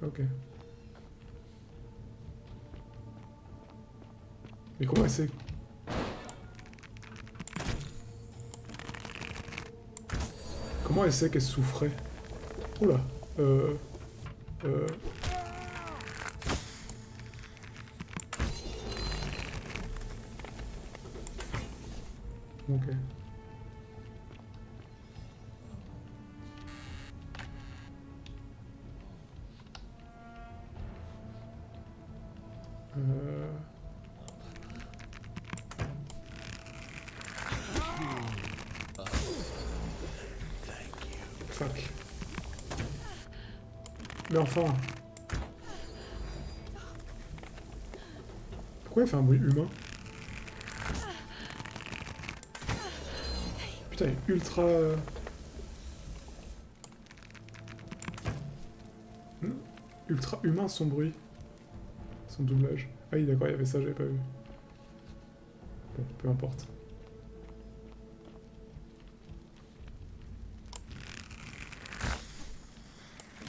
Speaker 1: Ok. Mais comment elle sait? Comment elle sait qu'elle souffrait? Oh là. Ok. Fuck. Mais enfin... Pourquoi elle fait un bruit humain? Putain, il est ultra... Ultra humain son bruit. Son doublage. Ah oui, d'accord, il y avait ça, j'avais pas vu. Bon, peu importe.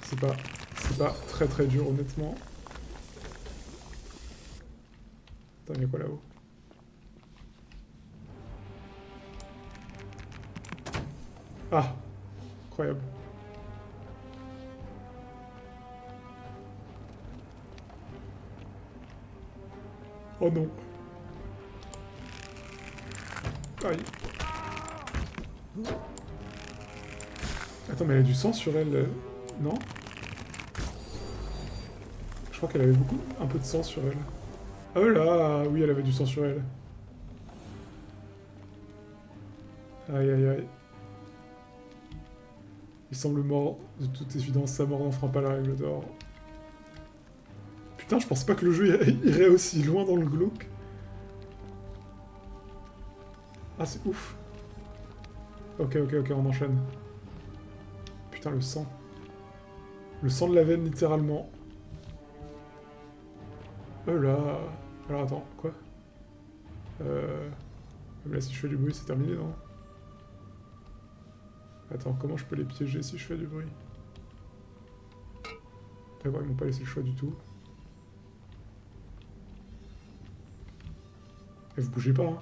Speaker 1: C'est pas très très dur, honnêtement. Attends, il y a quoi là-haut? Ah! Incroyable. Oh non. Aïe. Attends, mais elle a du sang sur elle, non? Je crois qu'elle avait un peu de sang sur elle. Ah là, oui, elle avait du sang sur elle. Aïe aïe aïe. Il semble mort, de toute évidence, sa mort n'enfreint pas la règle d'or. Putain, je pense pas que le jeu irait aussi loin dans le glauque. Ah, c'est ouf. Ok, on enchaîne. Putain, le sang. Le sang de la veine, littéralement. Oh là. Alors attends, quoi? Là, si je fais du bruit, c'est terminé, non? Attends, comment je peux les piéger si je fais du bruit? D'accord, ils m'ont pas laissé le choix du tout. Et vous bougez pas, hein?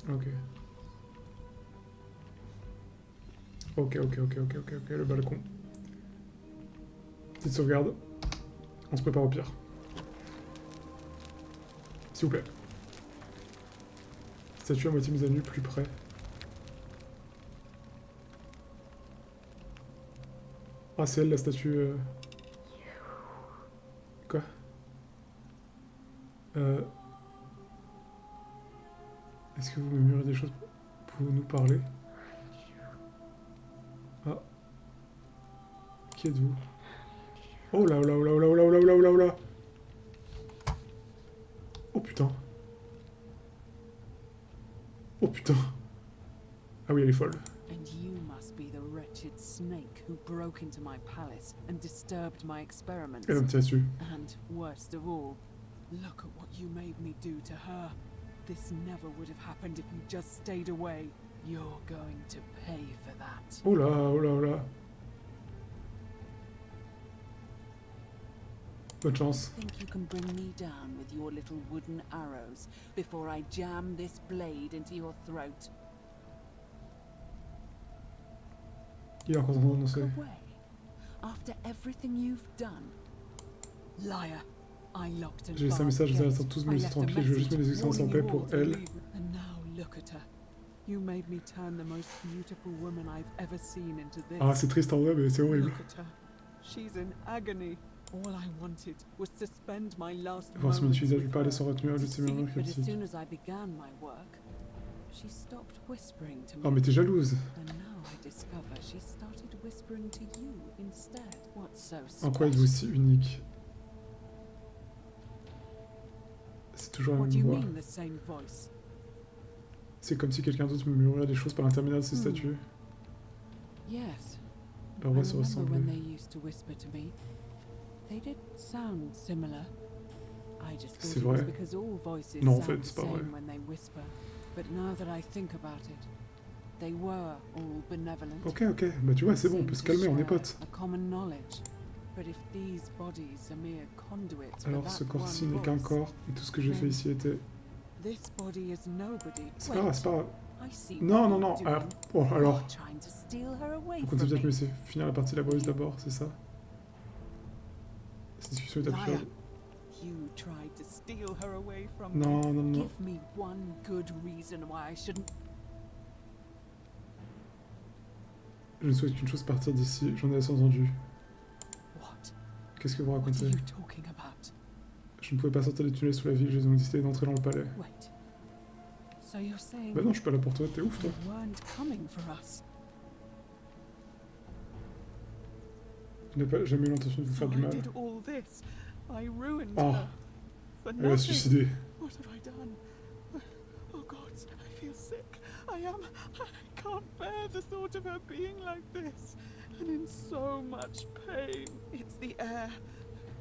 Speaker 1: Ok. Ok, le balcon. Petite sauvegarde. On se prépare au pire. S'il vous plaît. Statue à moitié mise à nu, plus près. Ah, c'est elle la statue... Quoi? Est-ce que vous me murmurez des choses? Pouvez-vous nous parler? Ah. Qui êtes-vous? Oh là là là là là là là là là. Oh putain. Oh putain. Ah oui, elle est folle.
Speaker 7: And you must be the wretched snake who broke into my palace and disturbed my experiments.
Speaker 1: Elle me tient dessus.
Speaker 7: And worst of all, look at what you made me do to her. This never would have happened if you just stayed away. You're going to pay for that.
Speaker 1: Oh là, oh là, oh là. Bonne chance.
Speaker 7: Think you can bring me down with your little wooden arrows before I jam this blade into your throat?
Speaker 1: Il est encore en train d'annoncer.
Speaker 7: Away. After everything you've done. Liar. I locked and
Speaker 1: J'ai laissé un message, vous allez attendre tous, me laisser tranquille, je veux juste mes excuses en paix pour elle.
Speaker 7: And now look at her. You made me turn the most beautiful woman I've ever seen into this.
Speaker 1: Ah, c'est triste en vrai, mais c'est horrible.
Speaker 7: Look at her. She's in agony. All I wanted was to spend my last
Speaker 1: Voir si mon
Speaker 7: moments
Speaker 1: utilisation
Speaker 7: with
Speaker 1: lui parlait
Speaker 7: her.
Speaker 1: sans retenue, de ses murmures
Speaker 7: But as
Speaker 1: cryptiques.
Speaker 7: soon as I began my work, she stopped whispering to me.
Speaker 1: Oh, mais t'es jalouse.
Speaker 7: And now I discover she started whispering to you instead. What's so
Speaker 1: En quoi êtes-vous
Speaker 7: special?
Speaker 1: si unique? C'est toujours la
Speaker 7: What do
Speaker 1: même
Speaker 7: you
Speaker 1: voix.
Speaker 7: mean the same voice?
Speaker 1: C'est comme si quelqu'un d'autre me murmurait des choses par l'intermédiaire de ces statues.
Speaker 7: Yes.
Speaker 1: Leur
Speaker 7: I
Speaker 1: voix se
Speaker 7: remember
Speaker 1: ressemblait.
Speaker 7: when they used to whisper to me. They did sound similar. I just
Speaker 1: C'est
Speaker 7: thought it was
Speaker 1: vrai.
Speaker 7: because all voices
Speaker 1: Non, en
Speaker 7: sound
Speaker 1: fait,
Speaker 7: the
Speaker 1: c'est pas vrai.
Speaker 7: same when they whisper. But now that I think about it, they were all benevolent.
Speaker 1: Ok, bah tu vois, c'est bon, on
Speaker 7: Seemed
Speaker 1: peut se
Speaker 7: to
Speaker 1: calmer, on est
Speaker 7: share
Speaker 1: potes.
Speaker 7: a common knowledge. But if these bodies are mere conduits for
Speaker 1: Alors
Speaker 7: that
Speaker 1: ce corps-ci
Speaker 7: one
Speaker 1: n'est qu'un
Speaker 7: voice,
Speaker 1: corps, et tout ce que j'ai fait ici était...
Speaker 7: This body is nobody.
Speaker 1: C'est pas grave, c'est pas grave.
Speaker 7: I see
Speaker 1: Non,
Speaker 7: what
Speaker 1: non,
Speaker 7: you're
Speaker 1: non.
Speaker 7: doing.
Speaker 1: Ah, bon, alors.
Speaker 7: You're trying to steal her away
Speaker 1: Donc on
Speaker 7: from
Speaker 1: s'est peut-être
Speaker 7: me.
Speaker 1: laissé finir la partie laborieuse d'abord, c'est ça? Cette discussion est absurde.
Speaker 7: Liar. You tried to steal her away from me.
Speaker 1: Non, non, non.
Speaker 7: Give me one good reason why I shouldn't.
Speaker 1: Je ne souhaite qu'une chose, partir d'ici. J'en ai assez entendu.
Speaker 7: What?
Speaker 1: Qu'est-ce que vous
Speaker 7: What are
Speaker 1: racontez?
Speaker 7: you talking about?
Speaker 1: Je ne pouvais pas sortir des tunnels sous la ville, j'ai donc décidé d'entrer dans le palais.
Speaker 7: Wait. So you're saying
Speaker 1: Bah non, je suis pas là pour toi, t'es ouf toi.
Speaker 7: you weren't coming for us?
Speaker 1: Je n'ai pas jamais eu l'intention de vous faire
Speaker 7: So
Speaker 1: du
Speaker 7: I
Speaker 1: mal.
Speaker 7: did all this. I ruined
Speaker 1: Ah,
Speaker 7: her. For
Speaker 1: elle va se
Speaker 7: nothing.
Speaker 1: suicider.
Speaker 7: What have I done? Oh God, I feel sick. I can't bear the thought of her being like this. And in so much pain. It's the air.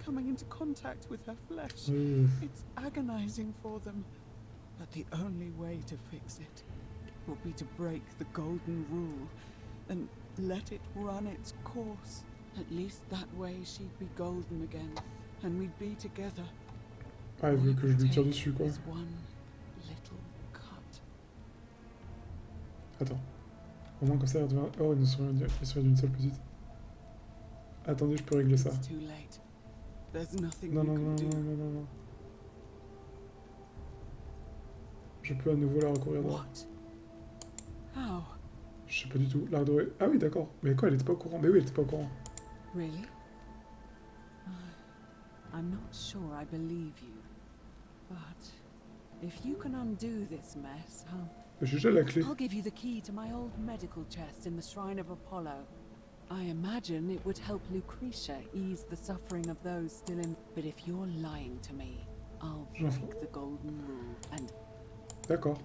Speaker 7: Coming into contact with her flesh. It's agonizing for them. But the only way to fix it will be to break the golden rule and let it run its course. At least that way she'd be golden again, and we'd be together.
Speaker 1: Ah, elle veut que je lui tire dessus quoi.
Speaker 7: Is one little cut.
Speaker 1: Attends. Au moins comme ça, elle devient... Oh, il serait d'une seule petite. Attendez, je peux régler ça.
Speaker 7: It's too late. There's nothing
Speaker 1: Non,
Speaker 7: you
Speaker 1: non,
Speaker 7: can
Speaker 1: non,
Speaker 7: do.
Speaker 1: non, non, non, non. Je peux à nouveau la recourir droit.
Speaker 7: What? How?
Speaker 1: Je sais pas du tout. L'art doré. Ah oui, d'accord. Mais quoi, elle était pas au courant? Mais oui, elle était pas au courant.
Speaker 7: Really? I'm not sure I believe you. But if you can undo this mess,
Speaker 1: J'ai déjà la clé.
Speaker 7: I'll give you the key to my old medical chest in the Shrine of Apollo. I imagine it would help Lucretia ease the suffering of those still in... But if you're lying to me, I'll break the golden rule and...
Speaker 1: D'accord.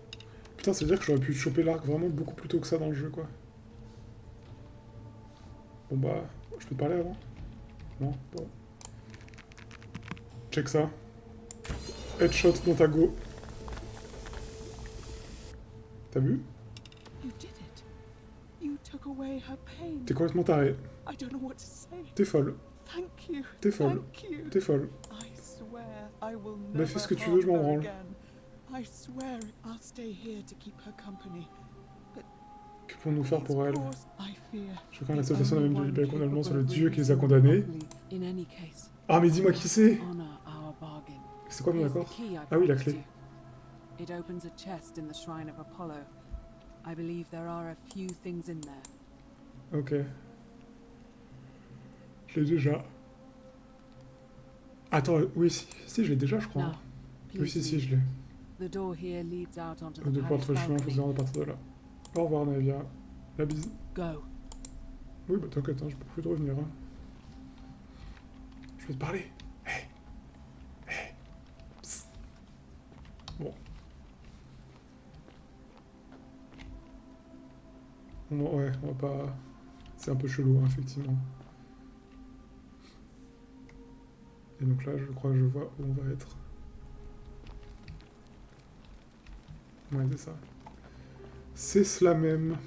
Speaker 1: Putain, ça veut dire que j'aurais pu choper l'arc vraiment beaucoup plus tôt que ça dans le jeu, quoi. Bon bah, je peux te parler avant? Non? Bon. Check ça. Headshot dans ta go. T'as vu?
Speaker 7: You did it. You took away her pain.
Speaker 1: T'es complètement taré.
Speaker 7: I don't know what to say.
Speaker 1: T'es folle.
Speaker 7: Thank you.
Speaker 1: T'es folle.
Speaker 7: Thank you.
Speaker 1: T'es folle.
Speaker 7: I swear I will
Speaker 1: Bah,
Speaker 7: never
Speaker 1: fais ce que tu veux, je m'en
Speaker 7: harm her
Speaker 1: branle.
Speaker 7: again. I swear I'll stay here to keep her company.
Speaker 1: Que pouvons-nous faire pour elle?
Speaker 7: I fear
Speaker 1: Je crains la
Speaker 7: the
Speaker 1: seule personne à même de
Speaker 7: only
Speaker 1: libérer
Speaker 7: one
Speaker 1: condamnement sur le
Speaker 7: capable
Speaker 1: dieu
Speaker 7: of
Speaker 1: qui les a
Speaker 7: releasing
Speaker 1: condamnés.
Speaker 7: properly. In any case,
Speaker 1: Ah, mais dis-moi qui c'est!
Speaker 7: honor our bargain.
Speaker 1: C'est quoi mon
Speaker 7: Here's the
Speaker 1: accord?
Speaker 7: key I
Speaker 1: Ah oui, la
Speaker 7: promised
Speaker 1: clé.
Speaker 7: you. It opens a chest in the Shrine of Apollo. I believe there are a few things in there.
Speaker 1: Ok. Je l'ai déjà. Attends, oui, si, je l'ai déjà, je crois.
Speaker 7: Now,
Speaker 1: Oui, si,
Speaker 7: please
Speaker 1: si, je
Speaker 7: leave.
Speaker 1: l'ai.
Speaker 7: The door here leads out onto
Speaker 1: De
Speaker 7: the
Speaker 1: pouvoir
Speaker 7: palace
Speaker 1: trouver le chemin, il faut se
Speaker 7: balcony.
Speaker 1: rendre à partir de là. Au revoir, Navia. La bise.
Speaker 7: Go.
Speaker 1: Oui, bah t'inquiète, hein, je peux plus te revenir. Hein. Je vais te parler. Hé. Hé. Psst. Bon. Ouais, on va pas... C'est un peu chelou, hein, effectivement. Et donc là, je crois que je vois où on va être. Ouais, c'est ça. C'est cela même.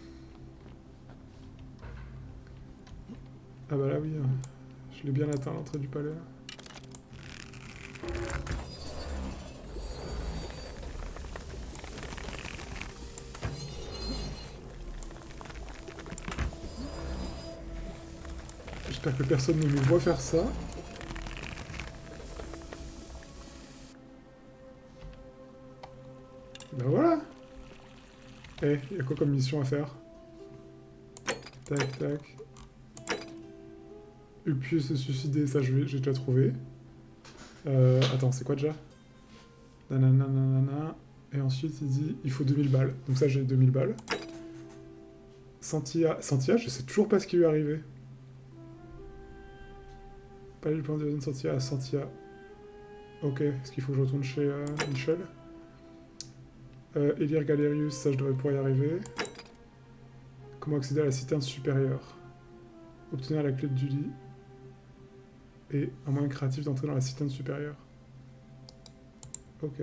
Speaker 1: Ah bah là, oui. Hein. Je l'ai bien atteint, l'entrée du palais. J'espère que personne ne me voit faire ça. Ben voilà. Eh, il y a quoi comme mission à faire? Tac, tac. Upieux se suicider, ça j'ai déjà trouvé. Attends, c'est quoi déjà? Nanana. Et ensuite il dit, il faut 2000 balles. Donc ça j'ai 2000 balles. Santia, je sais toujours pas ce qui lui est arrivé. Pas le plan de Santia à Santia. Ok, est-ce qu'il faut que je retourne chez Michel? Élire Galerius, ça je devrais pouvoir y arriver. Comment accéder à la citerne supérieure? Obtenir la clé du lit. Et un moyen créatif d'entrer dans la citerne supérieure. Ok.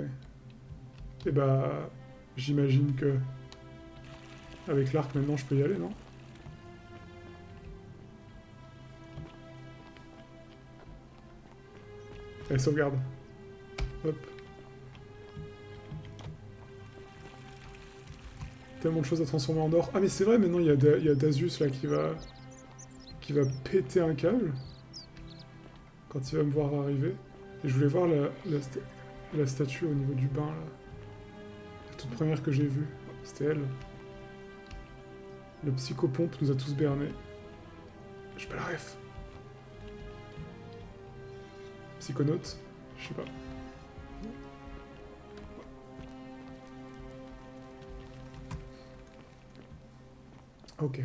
Speaker 1: Et bah... J'imagine que... Avec l'arc maintenant je peux y aller, non? Allez, sauvegarde. Hop. Tellement de choses à transformer en or. Ah mais c'est vrai, maintenant il y a Dasius là qui va péter un câble quand il va me voir arriver. Et je voulais voir la statue au niveau du bain là. La toute première que j'ai vue, c'était elle. Le psychopompe nous a tous bernés. J'ai pas la ref. Psychonaute, je sais pas. Ok.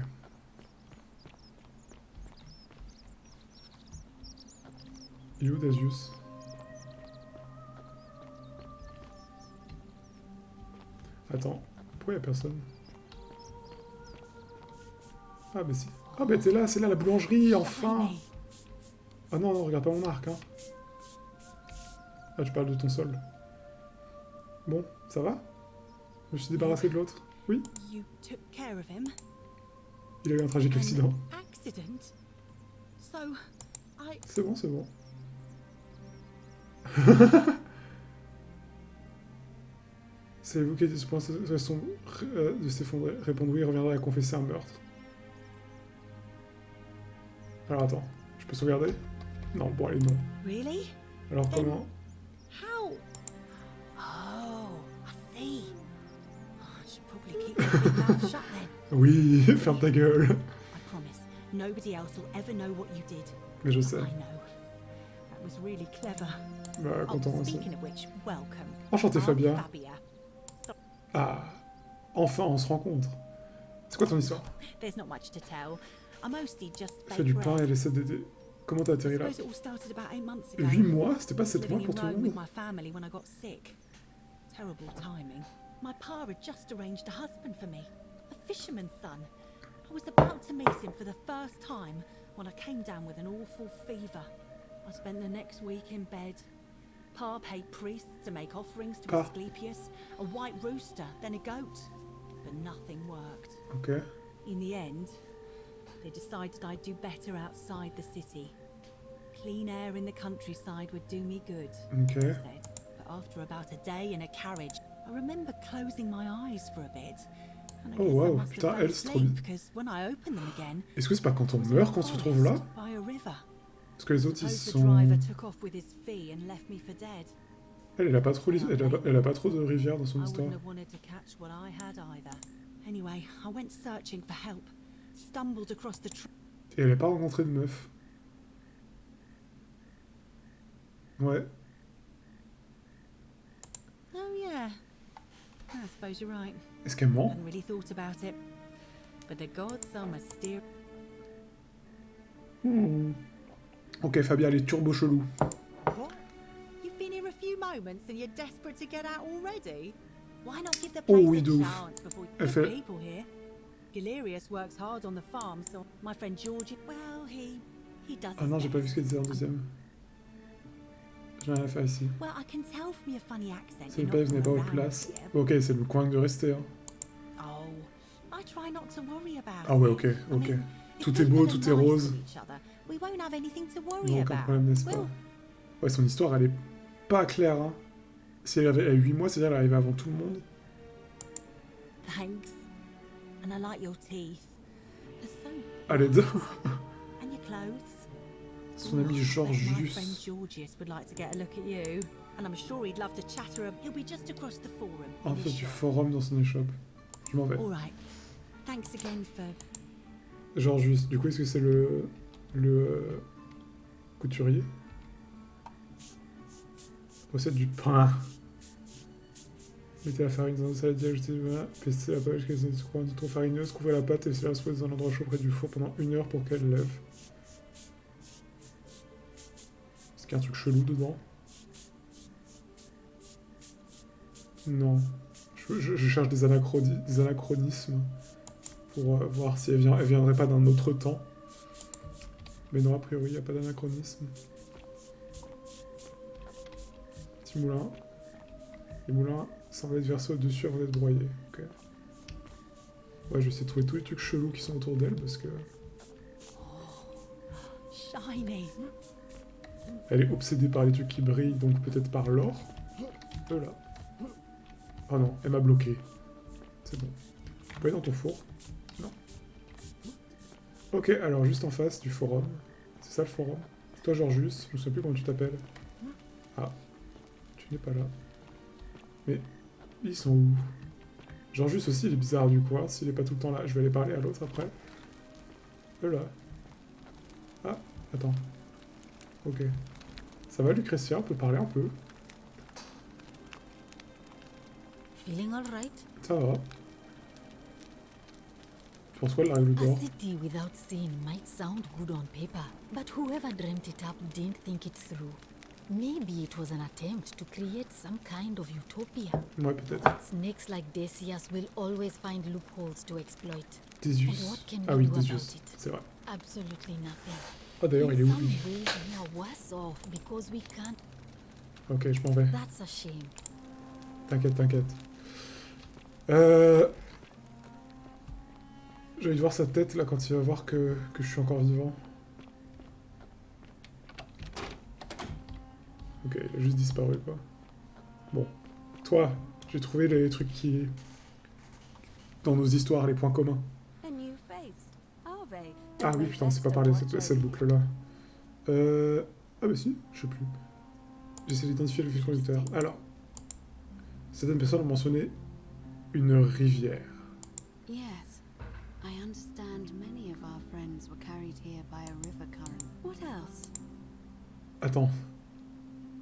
Speaker 1: Il est où Dasius? Attends, pourquoi y a personne? Ah bah si. Ah bah t'es là, c'est là la boulangerie, enfin! Ah non, non, regarde pas mon arc, hein. Ah, tu parles de ton sol. Bon, ça va? Je me suis débarrassé de l'autre. Oui?
Speaker 2: You took care of him?
Speaker 1: Il a eu un tragique accident.
Speaker 2: An accident? So, I...
Speaker 1: C'est bon, c'est bon. C'est vous qui étiez sur le point de s'effondrer. Répondre oui, il reviendra à confesser un meurtre. Alors attends, je peux sauvegarder? Non, bon allez, non.
Speaker 2: Really?
Speaker 1: Alors comment?
Speaker 2: How? Oh, I see. I should probably keep my big mouth shut then.
Speaker 1: Oui, ferme ta gueule.
Speaker 2: I promise, nobody else will ever know what you did.
Speaker 1: Mais je sais.
Speaker 2: I know. That was really clever.
Speaker 1: Bah, content aussi.
Speaker 2: Speaking of which, welcome.
Speaker 1: Enchanté,
Speaker 2: I'm
Speaker 1: Fabien.
Speaker 2: Fabia.
Speaker 1: Ah, enfin on se rencontre. C'est quoi ton histoire?
Speaker 2: There's not much to tell. I mostly just
Speaker 1: Elle fait du pain et elle essaie d'aider. Comment t'as atterri là? 8 mois? C'était pas 7 mois pour tout le monde?
Speaker 2: with my family when I got sick. Terrible timing. My pa had just arranged a husband for me, a fisherman's son. I was about to meet him for the first time when I came down with an awful fever. I spent the next week in bed. Pa paid priests to make offerings to Asclepius, a white rooster, then a goat. But nothing worked.
Speaker 1: Ok.
Speaker 2: In the end, they decided I'd do better outside the city. Clean air in the countryside would do me good,
Speaker 1: Ok.
Speaker 2: they said. But after about a day in a carriage, I remember closing my eyes for a bit. And I
Speaker 1: Oh
Speaker 2: guess I
Speaker 1: wow,
Speaker 2: must have
Speaker 1: putain,
Speaker 2: fell
Speaker 1: elle c'est trop
Speaker 2: asleep,
Speaker 1: bien.
Speaker 2: because when I opened them again,
Speaker 1: Est-ce que c'est pas quand on
Speaker 2: I was in
Speaker 1: meurt
Speaker 2: a
Speaker 1: qu'on se retrouve là?
Speaker 2: forest by a river.
Speaker 1: Parce que les autres ils
Speaker 2: Suppose the
Speaker 1: sont...
Speaker 2: driver took off with his fee and left me for dead.
Speaker 1: Elle a pas trop, elle a pas trop de rivières dans son
Speaker 2: I
Speaker 1: histoire.
Speaker 2: wouldn't have wanted to catch what I had either. Anyway, I went searching for help. Stumbled across the
Speaker 1: Et elle a pas rencontré de meuf. Ouais.
Speaker 2: Oh yeah. I suppose you're right.
Speaker 1: Est-ce qu'elle ment?
Speaker 2: Hadn't really thought about it. But the gods are mysterious.
Speaker 1: Ok, Fabien, elle est turbo chelou.
Speaker 2: What? You've been here a few moments and you're desperate to get out already? Why not give the
Speaker 1: Oh
Speaker 2: place
Speaker 1: oui,
Speaker 2: a
Speaker 1: de ouf.
Speaker 2: chance before
Speaker 1: Elle
Speaker 2: good
Speaker 1: fait...
Speaker 2: people here? Galerius works hard on the farm, so my friend Georgie, well, he does.
Speaker 1: Ah non, j'ai pas vu ce qu'elle disait en deuxième. J'ai rien à faire ici.
Speaker 2: Well, I can tell from your funny accent.
Speaker 1: C'est
Speaker 2: you're
Speaker 1: pas,
Speaker 2: not
Speaker 1: vous n'avez pas
Speaker 2: from
Speaker 1: votre
Speaker 2: around
Speaker 1: place.
Speaker 2: here.
Speaker 1: Ok, c'est le coin de rester. Hein.
Speaker 2: Oh, I try not to worry about
Speaker 1: Ah ouais,
Speaker 2: it.
Speaker 1: ok,
Speaker 2: I
Speaker 1: ok.
Speaker 2: mean, if
Speaker 1: Tout
Speaker 2: we
Speaker 1: est beau,
Speaker 2: live
Speaker 1: tout est
Speaker 2: nice
Speaker 1: rose.
Speaker 2: with each other, we won't have anything to worry
Speaker 1: Non, aucun
Speaker 2: about.
Speaker 1: problème, n'est-ce pas?
Speaker 2: Well,
Speaker 1: Ouais, son histoire, elle est pas claire. Hein. Si elle avait 8 mois, c'est-à-dire qu'elle arrivait avant tout le monde.
Speaker 2: thanks. And I like your teeth. They're so
Speaker 1: Allez, deux.
Speaker 2: and your clothes.
Speaker 1: Son ami
Speaker 2: My friend
Speaker 1: Georgius.
Speaker 2: Georgius would like to get a look at you, and I'm sure he'd love to chatter. He'll be just across the forum.
Speaker 1: En
Speaker 2: in
Speaker 1: fait,
Speaker 2: his
Speaker 1: du
Speaker 2: shop.
Speaker 1: forum dans son échoppe. Je m'en vais.
Speaker 2: All right. Thanks again for.
Speaker 1: Georgius, du coup, est-ce que c'est le couturier? Possède du pain. Mettez la farine dans un saladier, ajoutez du vin, pestez la pâte jusqu'à ce qu'elle soit un peu trop farineuse, couvrez la pâte et laissez-la se poser dans un endroit chaud près du four pendant 1 heure pour qu'elle lève. Est-ce qu'il y a un truc chelou dedans? Non. Je cherche des anachronismes pour voir si elle viendrait pas d'un autre temps. Mais non, a priori, il n'y a pas d'anachronisme. Petit moulin. Les moulins semblent être versés au-dessus avant d'être broyés. Ok. Ouais, je vais essayer de trouver tous les trucs chelous qui sont autour d'elle parce que...
Speaker 2: Shiny.
Speaker 1: Elle est obsédée par les trucs qui brillent, donc peut-être par l'or. Là. Oh non, elle m'a bloqué. C'est bon. Tu peux aller dans ton four? Non. Ok, alors juste en face du forum. C'est ça le forum? C'est toi Georgius, je ne sais plus comment tu t'appelles. Ah, tu n'es pas là. Mais ils sont où? Georgius aussi il est bizarre du coup, hein, s'il est pas tout le temps là. Je vais aller parler à l'autre après. Là. Ah, attends. Ok. Ça va Lucretia, on peut parler un peu.
Speaker 2: Feeling all right?
Speaker 1: Ça va. Tu penses quoi de la règle
Speaker 2: A
Speaker 1: d'or?
Speaker 2: city without sin might sound good on paper, but whoever dreamt it up didn't think it through. Maybe it was an attempt to create some kind of utopia.
Speaker 1: Ouais, peut-être.
Speaker 2: But snakes like Decius will always find loopholes to exploit.
Speaker 1: Theseus.
Speaker 2: And what can
Speaker 1: Ah
Speaker 2: we
Speaker 1: oui,
Speaker 2: do
Speaker 1: Theseus.
Speaker 2: about it?
Speaker 1: C'est vrai.
Speaker 2: Absolutely nothing.
Speaker 1: Oh d'ailleurs, il est
Speaker 2: In
Speaker 1: où
Speaker 2: some
Speaker 1: lui?
Speaker 2: ways, we are worse off because we can't.
Speaker 1: Ok, je m'en vais.
Speaker 2: That's a shame.
Speaker 1: T'inquiète, t'inquiète. J'ai envie de voir sa tête là quand il va voir que je suis encore vivant. Ok, il a juste disparu quoi. Bon. Toi, j'ai trouvé les trucs qui... Dans nos histoires, les points communs.
Speaker 3: A new face. Are they?
Speaker 1: Ah oui, putain, c'est pas parlé de cette boucle là. Ah bah si, je sais plus. J'essaie d'identifier le fil conducteur. Alors, certaines personnes ont mentionné une rivière.
Speaker 8: Yes. I understand many of our friends were carried here by a river current.
Speaker 3: What else?
Speaker 1: Attends.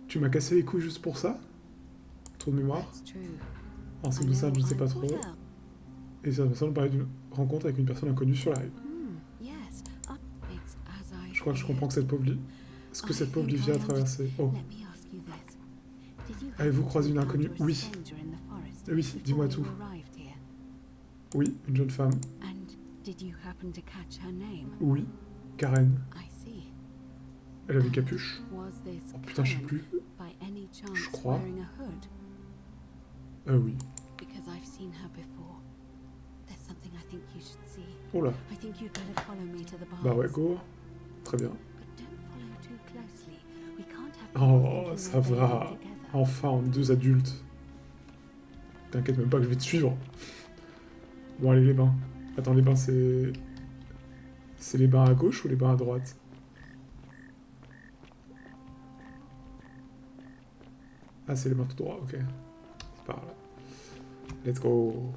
Speaker 1: Tu m'as cassé les couilles juste pour ça? Trop de mémoire.
Speaker 8: That's true.
Speaker 1: En ce qui me concerne, je ne sais pas trop.
Speaker 3: What else?
Speaker 1: Et certaines personnes ont parlé d'une rencontre avec une personne inconnue sur la rive.
Speaker 8: Yes. It's as I
Speaker 1: Je crois que je
Speaker 8: feared.
Speaker 1: comprends que cette pauvre ce que cette pauvre rivière a traversé. Oh.
Speaker 8: Let me ask you this. Did you
Speaker 1: Avez-vous
Speaker 8: happen
Speaker 1: croisé
Speaker 8: to
Speaker 1: une inconnue?
Speaker 8: encounter a
Speaker 1: Oui.
Speaker 8: stranger in the forest
Speaker 1: Oui,
Speaker 8: before
Speaker 1: dis-moi
Speaker 8: you
Speaker 1: tout.
Speaker 8: arrived here?
Speaker 1: Oui, une jeune femme.
Speaker 8: And did you happen to catch her name?
Speaker 1: Oui, Karen.
Speaker 8: I see.
Speaker 1: Elle avait capuche.
Speaker 8: Was this
Speaker 1: Oh putain, je sais
Speaker 8: Karen
Speaker 1: plus.
Speaker 8: by any chance
Speaker 1: Je crois.
Speaker 8: wearing a hood?
Speaker 1: Oui.
Speaker 8: Because I've seen her before. There's something I think you should see.
Speaker 1: Oh là.
Speaker 8: I think you'd better follow me to the barn.
Speaker 1: Bah ouais, go. Très bien.
Speaker 8: But don't follow too closely. We can't have
Speaker 1: Oh,
Speaker 8: people thinking
Speaker 1: ça
Speaker 8: we're going
Speaker 1: va.
Speaker 8: together.
Speaker 1: Enfin, on est deux adultes. T'inquiète même pas que je vais te suivre. Bon, allez, les bains. Attends, les bains, c'est... C'est les bains à gauche ou les bains à droite? Ah, c'est les bains tout droit, ok. C'est par là. Let's go.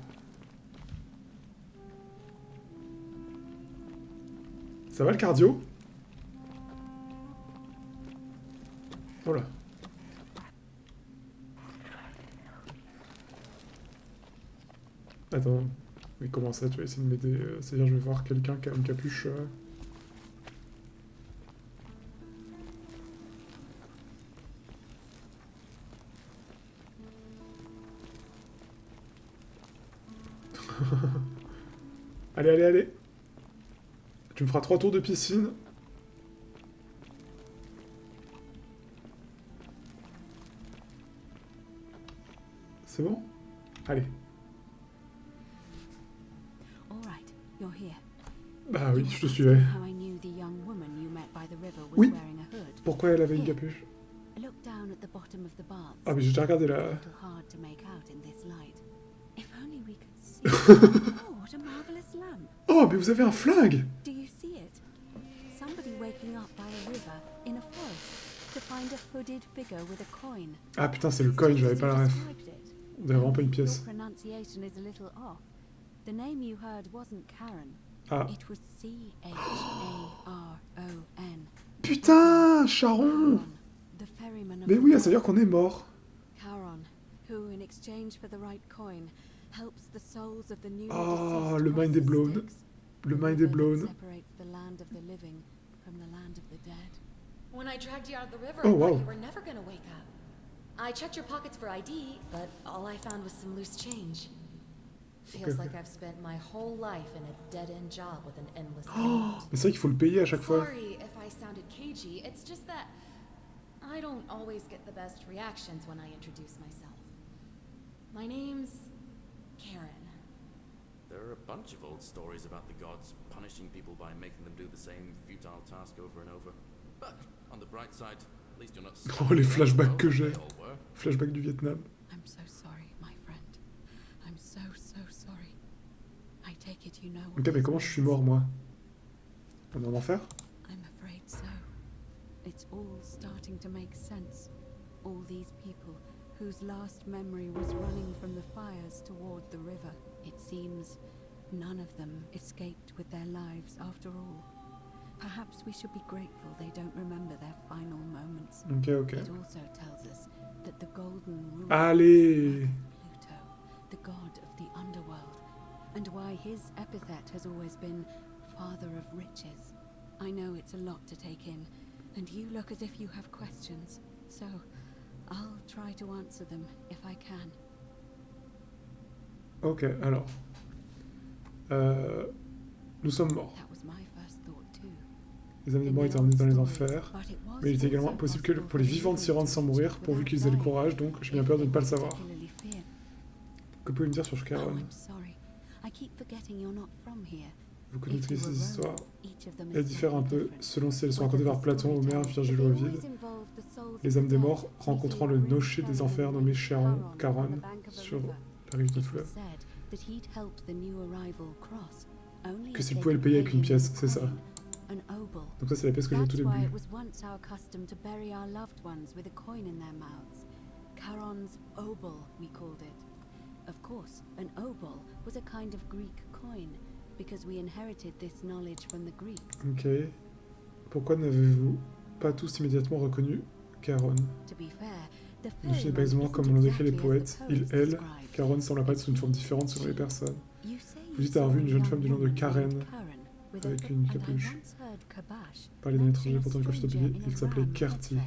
Speaker 1: Ça va le cardio? Oh là. Attends. Mais comment ça, tu vas essayer de m'aider? C'est-à-dire, je vais voir quelqu'un qui a une capuche... Allez, allez, allez. Tu me feras 3 tours de piscine. C'est bon? Allez.
Speaker 8: All right, you're here.
Speaker 1: Bah oui,
Speaker 8: You
Speaker 1: je te
Speaker 8: asked
Speaker 1: suivais.
Speaker 8: me how I knew the young woman you met by the river was
Speaker 1: Oui.
Speaker 8: wearing a hood.
Speaker 1: Pourquoi elle avait une capuche?
Speaker 8: Look down at the bottom of the bath.
Speaker 1: Ah mais j'ai déjà regardé
Speaker 8: A
Speaker 1: la...
Speaker 8: little hard to make out in this light. If only we could see.
Speaker 3: Oh, what a marvelous lamp.
Speaker 1: Oh, mais vous avez un flingue!
Speaker 3: Do you see it? Somebody waking up by a river in a forest to find a hooded figure with a coin.
Speaker 1: Ah putain, c'est le coin, j'avais pas la ref.
Speaker 3: Described it.
Speaker 1: On dirait vraiment pas une
Speaker 3: Your
Speaker 1: pièce.
Speaker 3: pronunciation is a little off. The name you heard wasn't Karen.
Speaker 1: Ah.
Speaker 3: It was C-H-A-R-O-N.
Speaker 1: Putain, Charon!
Speaker 3: The ferryman of
Speaker 1: Mais
Speaker 3: the
Speaker 1: oui, ça veut
Speaker 3: port.
Speaker 1: dire qu'on est mort.
Speaker 3: Charon, who in exchange for the right coin helps the souls of the newly
Speaker 1: Ah,
Speaker 3: deceased
Speaker 1: le
Speaker 3: cross
Speaker 1: mind
Speaker 3: the
Speaker 1: est blown.
Speaker 3: Styx,
Speaker 1: Le
Speaker 3: the
Speaker 1: mind est
Speaker 3: river that
Speaker 1: blown.
Speaker 3: separates the land of the living from the land of the dead.
Speaker 9: When I dragged you out of the river,
Speaker 1: Oh,
Speaker 9: I thought
Speaker 1: wow.
Speaker 9: you were never gonna wake up. I checked your pockets for ID, but all I found was some loose change. Feels
Speaker 1: Okay.
Speaker 9: like I've spent my whole life in a dead-end job with an endless commute.
Speaker 1: Mais c'est vrai qu'il faut le payer à chaque fois.
Speaker 9: Sorry if I sounded cagey, it's just that I don't always get the best reactions when I introduce myself. My name's Karen.
Speaker 4: There are a bunch of old stories about the gods punishing people by making them do the same futile task over and over. But on the bright side, at least you're not stuck
Speaker 1: Oh, les
Speaker 4: in the
Speaker 1: flashbacks
Speaker 4: world
Speaker 1: que
Speaker 4: like
Speaker 1: j'ai.
Speaker 4: they all were.
Speaker 1: Flashback du Vietnam.
Speaker 8: I'm so sorry, my friend. I'm so sorry. you know
Speaker 1: Ok,
Speaker 8: what
Speaker 1: mais
Speaker 8: this
Speaker 1: comment je suis
Speaker 8: means?
Speaker 1: mort, moi? On est en enfer?
Speaker 8: I'm afraid so. It's all starting to make sense. All these people whose last memory was running from the fires toward the river. It seems none of them escaped with their lives after all. Perhaps we should be grateful they don't remember their final moments.
Speaker 1: Ok, ok.
Speaker 8: It also tells us that the Golden Rule
Speaker 1: Allez!
Speaker 8: Pluto, the god of the underworld, and why his epithet has always been Father of Riches. I know it's a lot to take in, and you look as if you have questions, so I'll try to answer them if I can.
Speaker 1: Ok, alors. Nous sommes morts.
Speaker 8: That was my first thought too.
Speaker 1: Les âmes des morts étaient emmenées dans les enfers. Mais il était également impossible que pour les vivants de s'y rendre sans mourir, pourvu qu'ils aient le courage, donc j'ai bien peur de ne pas le savoir. Que pouvez-vous me dire sur Charon? Vous connaissez ces histoires. Elles diffèrent un peu selon si elles sont racontées par Platon, Homère, Virgile ou Ovide. Les âmes des morts rencontrant le nocher des enfers nommé Charon, sur la rive du fleuve. Que s'ils pouvaient le payer avec une pièce, c'est ça. Donc ça c'est la pièce que j'ai au tout début.
Speaker 8: Charon's obol, we called it. Of course, an obol was a kind of Greek coin, because we inherited this knowledge from the Greeks.
Speaker 1: Ok. Pourquoi n'avez-vous pas tous immédiatement reconnu Charon? Ne sais pas exactement comme l'ont décrit les poètes. Il, elle. Charon semble apparaître sous une forme différente selon les personnes. Vous dites avoir vu une jeune femme du nom de Karen, avec une capuche. Parler d'un étranger portant une coiffure de pilier, il s'appelait Kerti.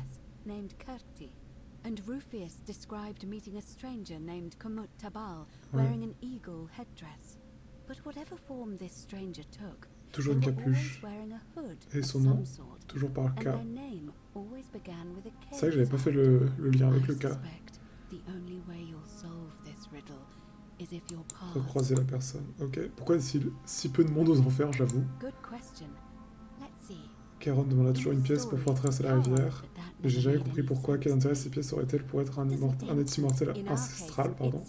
Speaker 8: And Rufius described meeting a stranger named Kamut Tabal, wearing an eagle headdress. But whatever form this stranger took,
Speaker 1: toujours une capuche. Et son nom, toujours par K. C'est vrai que j'avais pas fait le lien avec le K. Recroiser la personne. Ok. Pourquoi si peu de monde aux enfers, j'avoue? Charon demanda toujours une pièce pour pouvoir traverser la rivière. Mais j'ai jamais compris pourquoi. Quel intérêt ces pièces auraient-elles pour être un être immortel ancestral, pardon.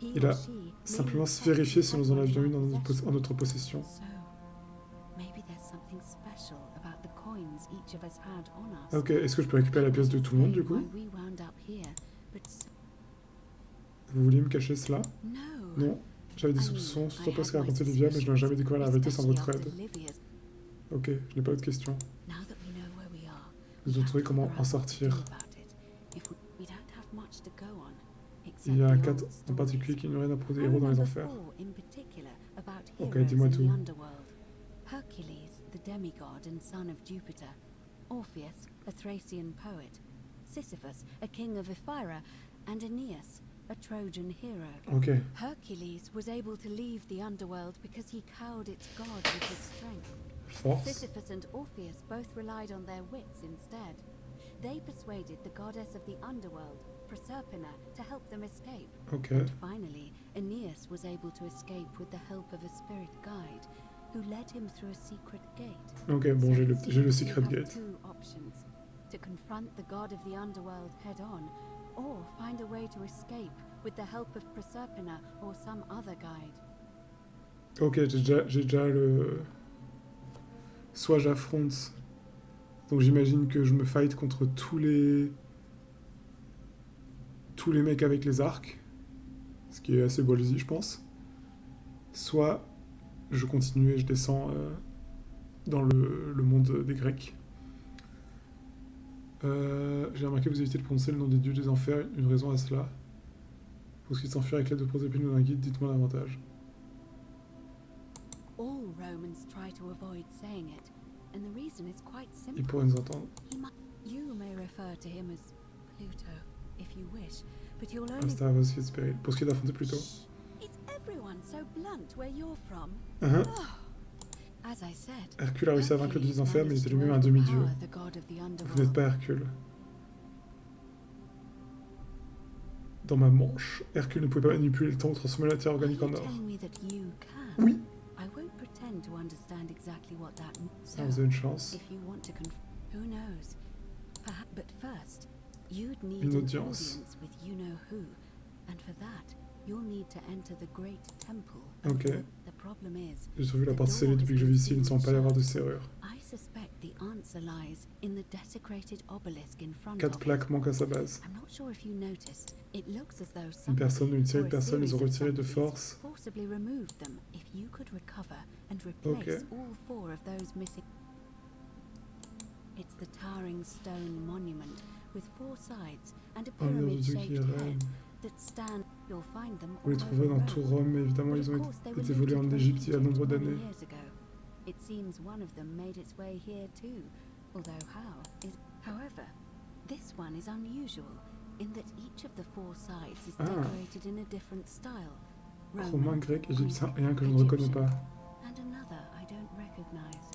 Speaker 1: Il a simplement vérifié si nous en avions une en notre possession. Ok, est-ce que je peux récupérer la pièce de tout le monde du coup? Vous vouliez me cacher cela? Non. J'avais des soupçons, surtout parce qu'a raconté Olivia, mais je n'ai jamais découvert la vérité sans votre aide. Ok, je n'ai pas d'autres questions. Vous devez trouver comment en sortir. Il y a un cas en particulier qui ignorait d'un des héros dans les enfers. Ok, dis-moi tout.
Speaker 8: Hercules, the demigod and son of Jupiter. Orpheus, a Thracian poet. Sisyphus, a king of Ephyra. And Aeneas, a Trojan hero.
Speaker 1: Okay.
Speaker 8: Hercules was able to leave the underworld because he cowed its god with his strength.
Speaker 1: Force.
Speaker 8: Sisyphus and Orpheus both relied on their wits instead. They persuaded the goddess of the underworld, Proserpina, to help them escape.
Speaker 1: Okay.
Speaker 8: And finally, Aeneas was able to escape with the help of a spirit guide, who led him through a secret gate.
Speaker 1: Ok, bon, j'ai le secret gate.
Speaker 8: Two options: to confront the god of the underworld head on, or find a way to escape with the help of Proserpina or some other guide.
Speaker 1: Ok, j'ai déjà le... Soit j'affronte... Donc j'imagine que je me fight contre tous les mecs avec les arcs, ce qui est assez ballsy je pense. Soit je continue et je descends dans le monde des Grecs. J'ai remarqué que vous évitez de prononcer le nom des dieux des enfers, une raison à cela. Pour ce qui s'enfuir avec l'aide de Proserpine ou d'un guide, dites-moi davantage.
Speaker 8: All Romans try to avoid saying it, and the reason is quite simple.
Speaker 1: Il pourrait nous entendre.
Speaker 8: You may refer to him as Pluto, if you wish, but you'll only...
Speaker 1: Pour ce qui est d'affronter Pluto.
Speaker 8: Is everyone so blunt where you're from? As I said,
Speaker 1: Hercule a réussi à vaincre le dieu des enfers, mais il était lui-même un demi-dieu. Vous n'êtes pas Hercule. Dans ma manche, Hercule ne pouvait pas manipuler le temps ou transformer la matière organique en or. Oui. Ah, vous avez une chance. Une audience.
Speaker 8: You'll need to enter the Great Temple.
Speaker 1: Ok.
Speaker 8: The problem is,
Speaker 1: J'ai survécu la porte scellée depuis que je vis ici, il ne semble pas y avoir de serrure.
Speaker 8: I suspect the answer lies in the desecrated obelisk in front
Speaker 1: 4
Speaker 8: of it.
Speaker 1: plaques manquent à sa base.
Speaker 8: I'm not sure if you noticed. It looks as though
Speaker 1: Une personne ou une série
Speaker 8: or
Speaker 1: de
Speaker 8: a
Speaker 1: personnes les ont
Speaker 8: series of
Speaker 1: retirées de
Speaker 8: somebodies
Speaker 1: force.
Speaker 8: forcibly removed them. If you could recover and replace all 4 of those missing. It's the towering stone monument with 4 sides and a
Speaker 1: Oh mur de Dieu qui
Speaker 8: pyramid-shaped
Speaker 1: règne.
Speaker 8: head that stand. You'll find them
Speaker 1: Vous les
Speaker 8: all
Speaker 1: trouverez
Speaker 8: over
Speaker 1: dans tout Rome, mais évidemment
Speaker 8: But
Speaker 1: ils
Speaker 8: of
Speaker 1: ont
Speaker 8: course, they were
Speaker 1: été volés en
Speaker 8: looted from
Speaker 1: Égypte il y a
Speaker 8: Egypt
Speaker 1: nombre
Speaker 8: many
Speaker 1: d'années.
Speaker 8: years ago. It seems one of them made its way here too, although how is... However, this one is unusual in that each of the 4 sides is decorated in a different style.
Speaker 1: Romain, grec, égyptien et un que je ne
Speaker 8: Egyptian,
Speaker 1: reconnais pas.
Speaker 8: and another I don't recognize.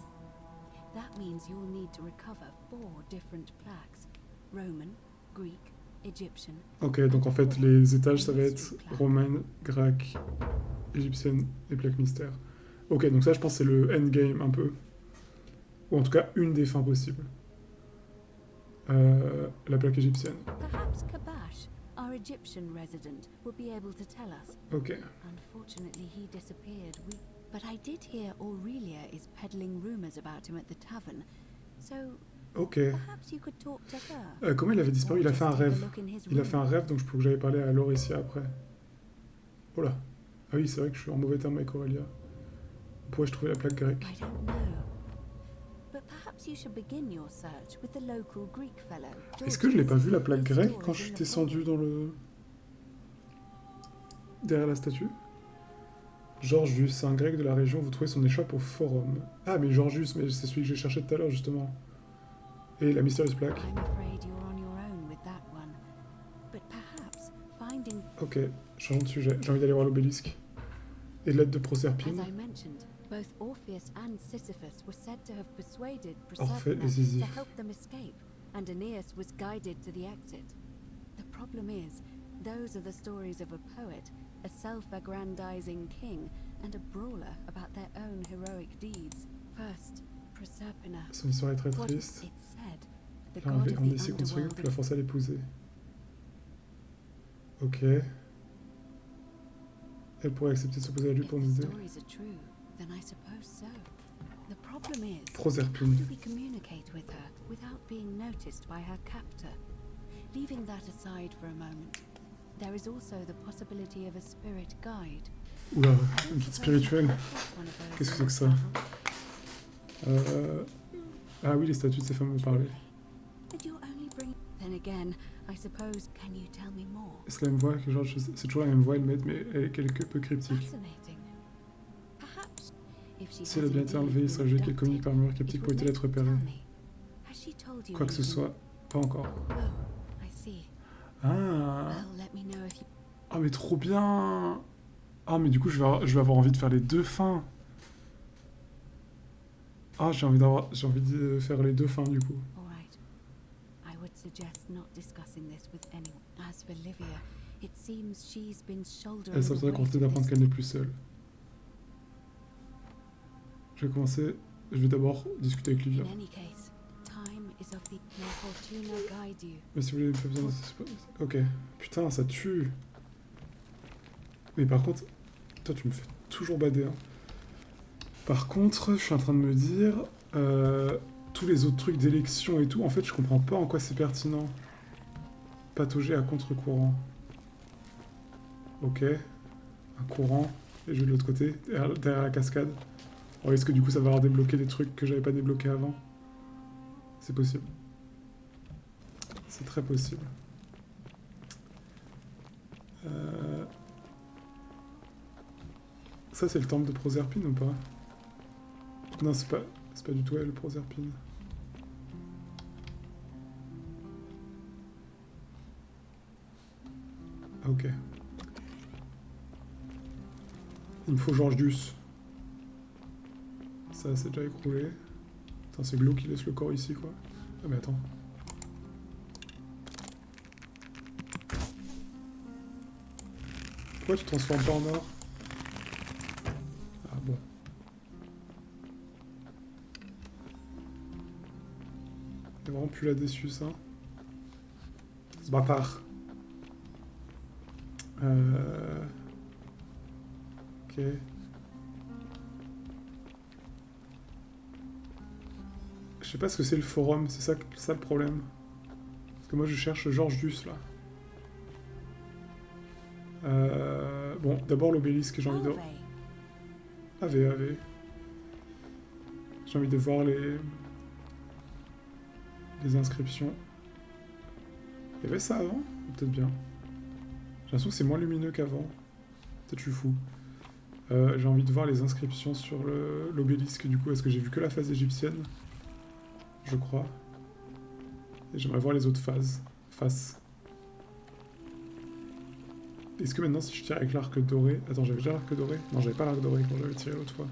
Speaker 8: That means you'll need to recover 4 different plaques. Roman, Greek, Egyptian.
Speaker 1: Ok, donc en fait les étages ça va être romaine, grecque, égyptienne et plaque mystère. Ok, donc ça je pense c'est le endgame un peu. Ou en tout cas une des fins possibles. La plaque égyptienne.
Speaker 8: Perhaps Kabash, our Egyptian resident, would be able to tell us.
Speaker 1: Ok.
Speaker 8: Unfortunately, he disappeared. But I did hear Aurelia is peddling rumors about him at the tavern. So
Speaker 1: Ok.
Speaker 8: perhaps you could talk to her.
Speaker 1: Comment il avait disparu? Il a fait un
Speaker 8: Or just take a
Speaker 1: rêve.
Speaker 8: look in his
Speaker 1: Il a fait un
Speaker 8: room.
Speaker 1: rêve, donc je peux que j'aille parler à Lauricia après. Oh là. Ah oui, c'est vrai que je suis en mauvais terme avec Aurélia. Où pourrais-je trouver la plaque grecque?
Speaker 8: I don't know. But perhaps you should begin your search with the local Greek fellow.
Speaker 1: Est-ce que je l'ai pas vu la plaque
Speaker 8: His
Speaker 1: grecque
Speaker 8: store
Speaker 1: quand
Speaker 8: is
Speaker 1: je suis
Speaker 8: in the
Speaker 1: descendu
Speaker 8: vault.
Speaker 1: dans le... derrière la statue? Georgius, c'est un grec de la région, vous trouvez son échoppe au forum. Ah mais Georgius, mais c'est celui que j'ai cherché tout à l'heure justement. Et la mystérieuse plaque.
Speaker 8: I'm afraid you're on your own with that one. But perhaps finding,
Speaker 1: Ok, changeons de sujet, j'ai envie d'aller voir l'obélisque. Et l'aide de
Speaker 8: as
Speaker 1: Proserpine.
Speaker 8: I mentioned, both Orpheus and Sisyphus were said to have persuaded
Speaker 1: Orphée et
Speaker 8: Proserpina to
Speaker 1: Sisyphe.
Speaker 8: help them escape, and Aeneas was guided to the exit. The problem is, those are the stories of a poet, a self-aggrandizing king, and a brawler about their own heroic deeds. First, Proserpina.
Speaker 1: Son histoire est très
Speaker 8: What
Speaker 1: triste.
Speaker 8: it said, the
Speaker 1: Il a
Speaker 8: god of
Speaker 1: emmené
Speaker 8: the
Speaker 1: ses contre
Speaker 8: underworld
Speaker 1: puis l'a forcé à l'épouser. Ok. Elle pourrait accepter de s'opposer à lui
Speaker 8: If
Speaker 1: pour
Speaker 8: the
Speaker 1: nous aider.
Speaker 8: stories are true, then I suppose so. The problem is, how
Speaker 1: Proserpine.
Speaker 8: do we communicate with her without being noticed by her captor? Leaving that aside for a moment, there is also the possibility of a spirit guide.
Speaker 1: Oula,
Speaker 8: I
Speaker 1: une
Speaker 8: don't
Speaker 1: petite
Speaker 8: suppose
Speaker 1: spirituelle.
Speaker 8: you possess one of those
Speaker 1: Qu'est-ce que c'est
Speaker 8: in
Speaker 1: que ça?
Speaker 8: travel?
Speaker 1: Ah oui, les statues de ces femmes me parlaient.
Speaker 8: Did you only bring... Then again, I suppose, can you tell me more?
Speaker 1: C'est la même voix que genre, c'est toujours la même voix, mais elle est quelque peu cryptique.
Speaker 8: Fascinating. Perhaps, if she
Speaker 1: Si elle a
Speaker 8: has
Speaker 1: bien été
Speaker 8: indeed
Speaker 1: enlevée, il
Speaker 8: been
Speaker 1: serait logique qu'elle communique
Speaker 8: abducted,
Speaker 1: par mur
Speaker 8: it
Speaker 1: cryptique pour
Speaker 8: would
Speaker 1: éviter d'être
Speaker 8: make-
Speaker 1: repérée.
Speaker 8: tell me, has she told you
Speaker 1: Quoi que ce
Speaker 8: anything?
Speaker 1: soit, pas encore.
Speaker 8: Oh, I see.
Speaker 1: Ah,
Speaker 8: Well, let me know if you...
Speaker 1: ah mais trop bien. Ah mais du coup je vais avoir envie de faire les deux fins. Ah j'ai envie de faire les deux fins du coup.
Speaker 8: All right. I would suggest not discussing this with anyone. As for Livia, it seems she's been shouldering
Speaker 1: Elle
Speaker 8: the
Speaker 1: s'attendrait
Speaker 8: weight
Speaker 1: contenter
Speaker 8: of
Speaker 1: d'apprendre
Speaker 8: this.
Speaker 1: qu'elle n'est plus seule. Je vais commencer. Je vais d'abord discuter avec Livia.
Speaker 8: In any case, time is of the... May Fortuna guide you.
Speaker 1: Mais si vous voulez pas besoin de... Ok. Putain, ça tue. Mais par contre... Toi, tu me fais toujours bader. Hein. Par contre, je suis en train de me dire... tous les autres trucs d'élection et tout, en fait, je comprends pas en quoi c'est pertinent. Patauger à contre-courant. Ok. Un courant. Et je vais de l'autre côté, derrière la cascade. Alors, est-ce que du coup, ça va avoir débloqué des trucs que j'avais pas débloqués avant? C'est possible. C'est très possible. Ça, c'est le temple de Proserpine ou pas? Non, c'est pas du tout elle, Proserpine. Ok. Il me faut Georgius. Ça, c'est déjà écroulé. Attends, c'est Glo qui laisse le corps ici, quoi. Ah, mais attends. Pourquoi tu te transformes pas en or? Ah bon. C'est vraiment plus là déçu, ça. Ce bâtard. Ok. Je sais pas ce que c'est le forum, c'est ça le problème. Parce que moi je cherche Georgius là. Bon, d'abord l'obélisque, j'ai envie de... AV. J'ai envie de voir les inscriptions. Il y avait ça avant? Peut-être bien. J'ai l'impression que c'est moins lumineux qu'avant. Peut-être je suis fou. J'ai envie de voir les inscriptions sur l'obélisque du coup. Est-ce que j'ai vu que la phase égyptienne? Je crois. Et j'aimerais voir les autres faces. Est-ce que maintenant si je tire avec l'arc doré... Attends, j'avais déjà l'arc doré? Non, j'avais pas l'arc doré quand j'avais tiré l'autre fois.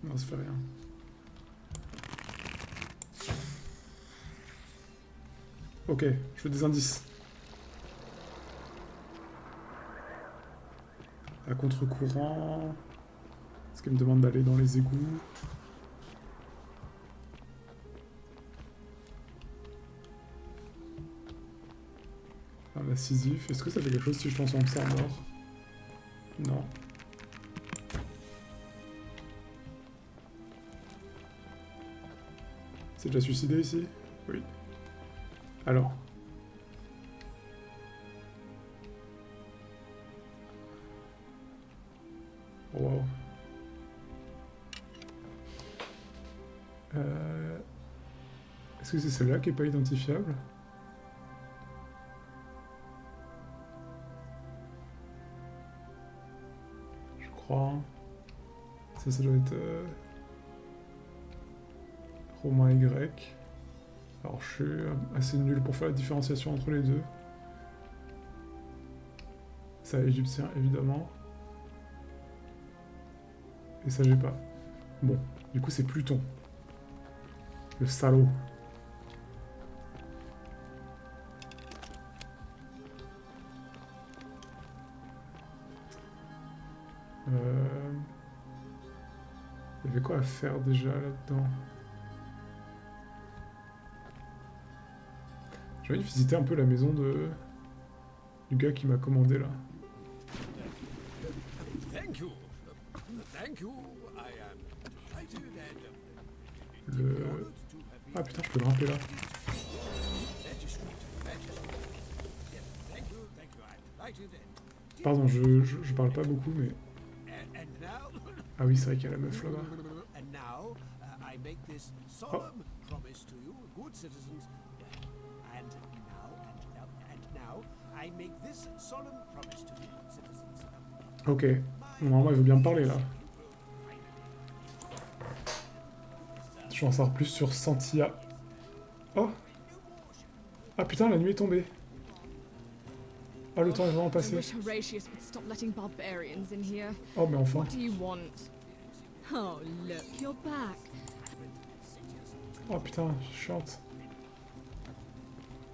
Speaker 1: Non, ça fait rien. Ok, je veux des indices. À contre-courant... Est-ce qu'elle me demande d'aller dans les égouts? Ah, la Sisyphe. Est-ce que ça fait quelque chose si je transforme ça en or? Non. C'est déjà suicidé ici? Oui. Alors. Wow. Est-ce que c'est celle-là qui est pas identifiable? Je crois. Ça doit être... romain et grec. Alors je suis assez nul pour faire la différenciation entre les deux. Ça, égyptien, évidemment. Et ça, j'ai pas. Bon, du coup, c'est Pluton. Le salaud. Il y avait quoi à faire déjà là-dedans? J'ai envie de visiter un peu la maison du gars qui m'a commandé là. Ah putain, je peux grimper là. Pardon, je parle pas beaucoup, mais... Ah oui, c'est vrai qu'il y a la meuf là-bas. Oh. Ok. Normalement, il veut bien me parler là. Je vais en savoir plus sur Santia. Oh! Ah putain, la nuit est tombée. Ah, le temps est vraiment passé. Oh, mais enfin. Oh putain, chiante.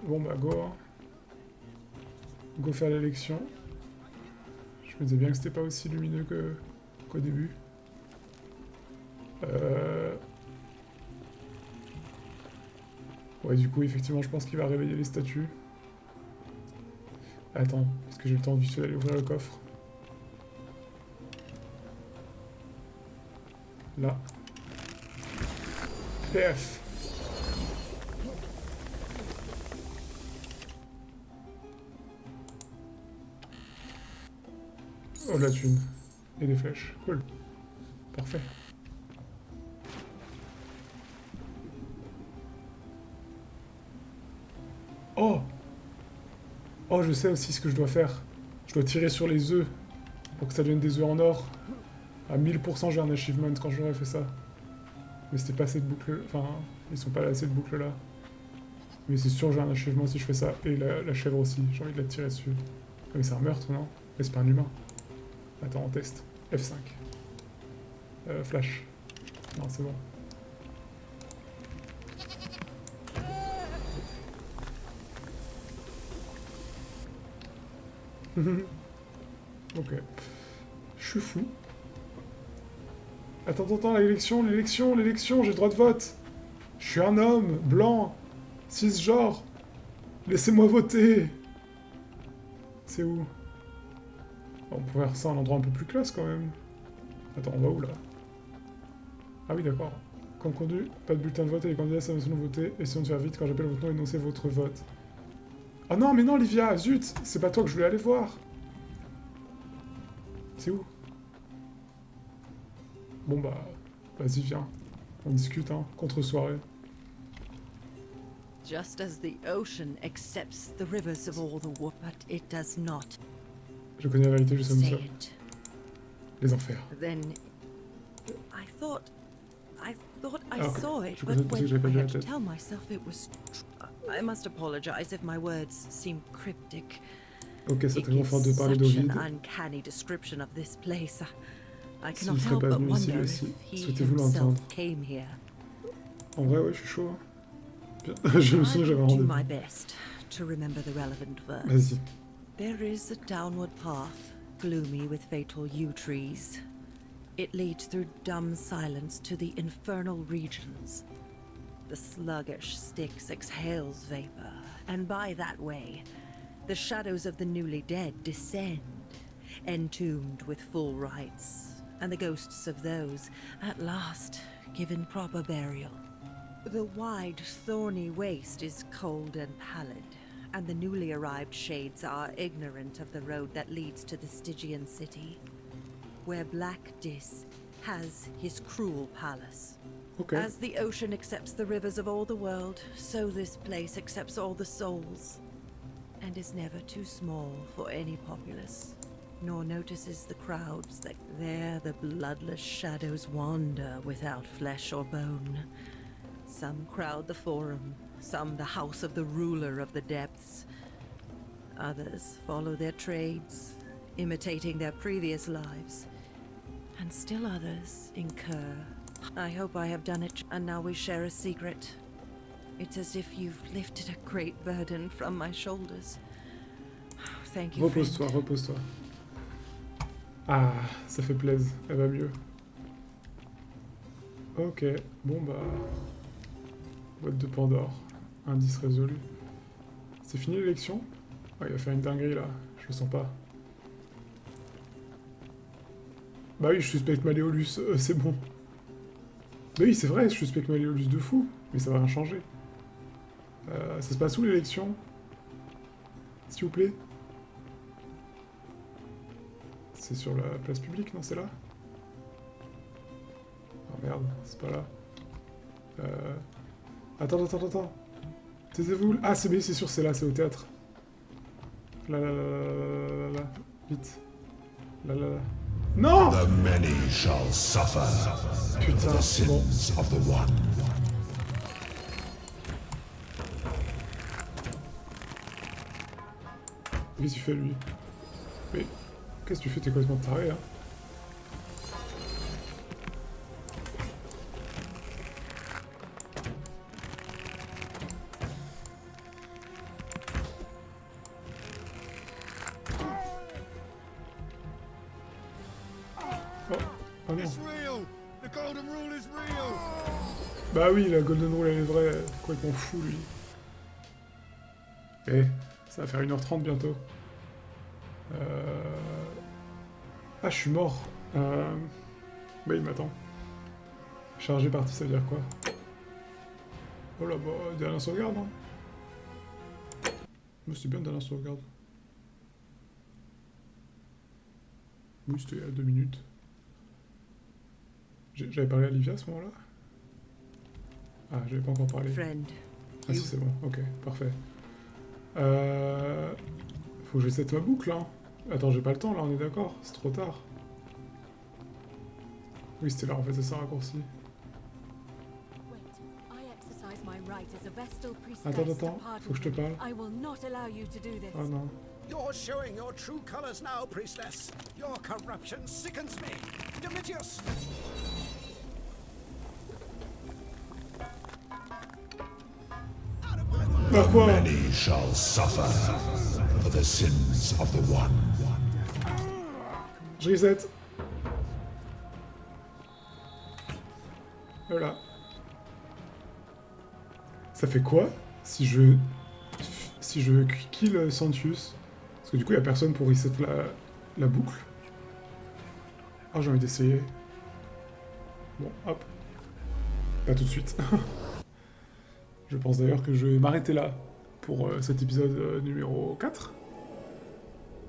Speaker 1: Bon bah go. Hein. Go faire l'élection. Je me disais bien que c'était pas aussi lumineux qu'au début. Ouais, du coup, effectivement, je pense qu'il va réveiller les statues. Attends, est-ce que j'ai le temps vite fait d'aller ouvrir le coffre? Là. PF. Oh, de la thune. Et des flèches. Cool. Parfait. Oh! Oh, je sais aussi ce que je dois faire. Je dois tirer sur les œufs pour que ça devienne des œufs en or. À 1000% j'ai un achievement quand j'aurais fait ça. Mais c'était pas cette boucle... Enfin, ils sont pas là, cette boucle là. Mais c'est sûr j'ai un achievement si je fais ça. Et la chèvre aussi, j'ai envie de la tirer dessus. Ah, mais c'est un meurtre, non? Mais c'est pas un humain. Attends, on teste. F5. Flash. Non, c'est bon. Ok. Je suis fou. Attends, l'élection, j'ai le droit de vote. Je suis un homme, blanc, cisgenre. Laissez-moi voter. C'est où? On pourrait faire ça à un endroit un peu plus classe quand même. Attends, on va où là? Ah oui, d'accord. Comme conduit, pas de bulletin de vote et les candidats savent selon voter. Essayons de faire vite quand j'appelle votre nom, énoncez votre vote. Oh non, mais non, Livia, zut, c'est pas toi que je voulais aller voir. C'est où? Bon bah, vas-y, viens. On discute, hein, contre-soirée.
Speaker 3: Just as the ocean accepts the rivers of all the world, but it does not
Speaker 1: Je connais la vérité, je sais où nous
Speaker 3: say
Speaker 1: sommes.
Speaker 3: it.
Speaker 1: Les enfers.
Speaker 3: Then I thought I
Speaker 1: Ah, ok.
Speaker 3: saw it,
Speaker 1: Je
Speaker 3: but
Speaker 1: pensais que
Speaker 3: when
Speaker 1: j'avais
Speaker 3: I
Speaker 1: perdu la
Speaker 3: had to
Speaker 1: tête.
Speaker 3: tell myself it was I must apologize if my words seem cryptic.
Speaker 1: Ok, c'est
Speaker 3: It
Speaker 1: très fort de
Speaker 3: gives
Speaker 1: parler
Speaker 3: such
Speaker 1: d'Ovide.
Speaker 3: an uncanny description of this place. I
Speaker 1: S'il
Speaker 3: cannot
Speaker 1: serait
Speaker 3: help
Speaker 1: pas
Speaker 3: but
Speaker 1: venu ici,
Speaker 3: wonder
Speaker 1: lui
Speaker 3: if
Speaker 1: aussi.
Speaker 3: he
Speaker 1: Souhaitez-vous
Speaker 3: himself
Speaker 1: l'entendre?
Speaker 3: came here.
Speaker 1: En vrai, ouais, je suis chaud. Hein. Bien. Je me souviens,
Speaker 3: I
Speaker 1: j'avais un
Speaker 3: will do my
Speaker 1: rendez-vous.
Speaker 3: best to remember the relevant verse.
Speaker 1: Vas-y.
Speaker 3: There is a downward path, gloomy with fatal yew trees. It leads through dumb silence to the infernal regions. The sluggish Styx exhales vapor, and by that way, the shadows of the newly dead descend, entombed with full rites, and the ghosts of those, at last, given proper burial. The wide, thorny waste is cold and pallid, and the newly arrived shades are ignorant of the road that leads to the Stygian city, where Black Dis has his cruel palace.
Speaker 1: Ok.
Speaker 3: As the ocean accepts the rivers of all the world, so this place accepts all the souls, and is never too small for any populace, nor notices the crowds that there the bloodless shadows wander without flesh or bone. Some crowd the forum, some the house of the ruler of the depths. Others follow their trades, imitating their previous lives. And still others incur. I hope I have done it, and now we share a secret. It's as if you've lifted a great burden from my shoulders. Thank you, friend.
Speaker 1: Repose-toi, repose-toi. Ah, ça fait plaisir, elle va mieux. Ok, bon bah... Boîte de Pandore, indice résolu. C'est fini l'élection? Ah, il va faire une dinguerie là, je le sens pas. Bah oui, je suspecte Maléolus, c'est bon. Bah oui, c'est vrai, je suspecte Maléolus de fou, mais ça va rien changer. Ça se passe où l'élection? S'il vous plaît? C'est sur la place publique, non? C'est là? Oh merde, c'est pas là. Attends. Taisez-vous. Ah, c'est sûr, c'est là, c'est au théâtre. Là. Vite. Là. Non!
Speaker 5: The many shall suffer
Speaker 1: Putain,
Speaker 5: for the
Speaker 1: c'est bon.
Speaker 5: sins of the one.
Speaker 1: Qu'est-ce que tu fais, lui? Mais... Qu'est-ce que tu fais? T'es complètement taré, hein? Oh non. Bah oui, la Golden Rule elle est vraie, complètement fou lui. Eh, ça va faire 1h30 bientôt. Ah, je suis mort. Bah il m'attend. Chargé parti, ça veut dire quoi? Oh là, bah, dernière sauvegarde, hein. Mais c'est bien dernière sauvegarde. Oui, c'était il y a 2 minutes. J'avais parlé à Livia à ce moment-là? Ah, j'avais pas encore parlé.
Speaker 3: Friend,
Speaker 1: Ah si, c'est bon, ok, parfait. Faut que j'essaie ma boucle, hein. Attends, j'ai pas le temps, là, on est d'accord? C'est trop tard. Oui, c'était là, en fait, c'est ça, raccourci. Attends, faut que je te parle. Oh non.
Speaker 6: You're showing your true colors now, priestess. Your corruption sickens me. Domitius!
Speaker 1: Bah quoi?
Speaker 5: Many shall suffer for the sins of the one.
Speaker 1: Je reset. Voilà. Ça fait quoi si je kill Santius? Parce que du coup, il n'y a personne pour reset la boucle. Ah, j'ai envie d'essayer. Bon, hop. Pas tout de suite. Je pense d'ailleurs que je vais m'arrêter là pour cet épisode numéro 4.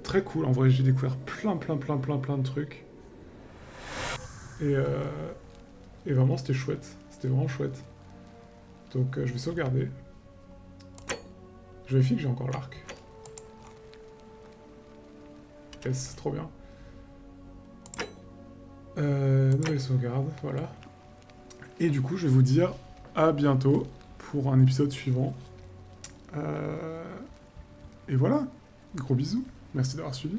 Speaker 1: Très cool, en vrai, j'ai découvert plein de trucs. Et vraiment, c'était chouette. C'était vraiment chouette. Donc, je vais sauvegarder. Je vérifie que j'ai encore l'arc. Yes, trop bien. Nouvelle sauvegarde, voilà. Et du coup, je vais vous dire à bientôt pour un épisode suivant. Et voilà, gros bisous. Merci d'avoir suivi.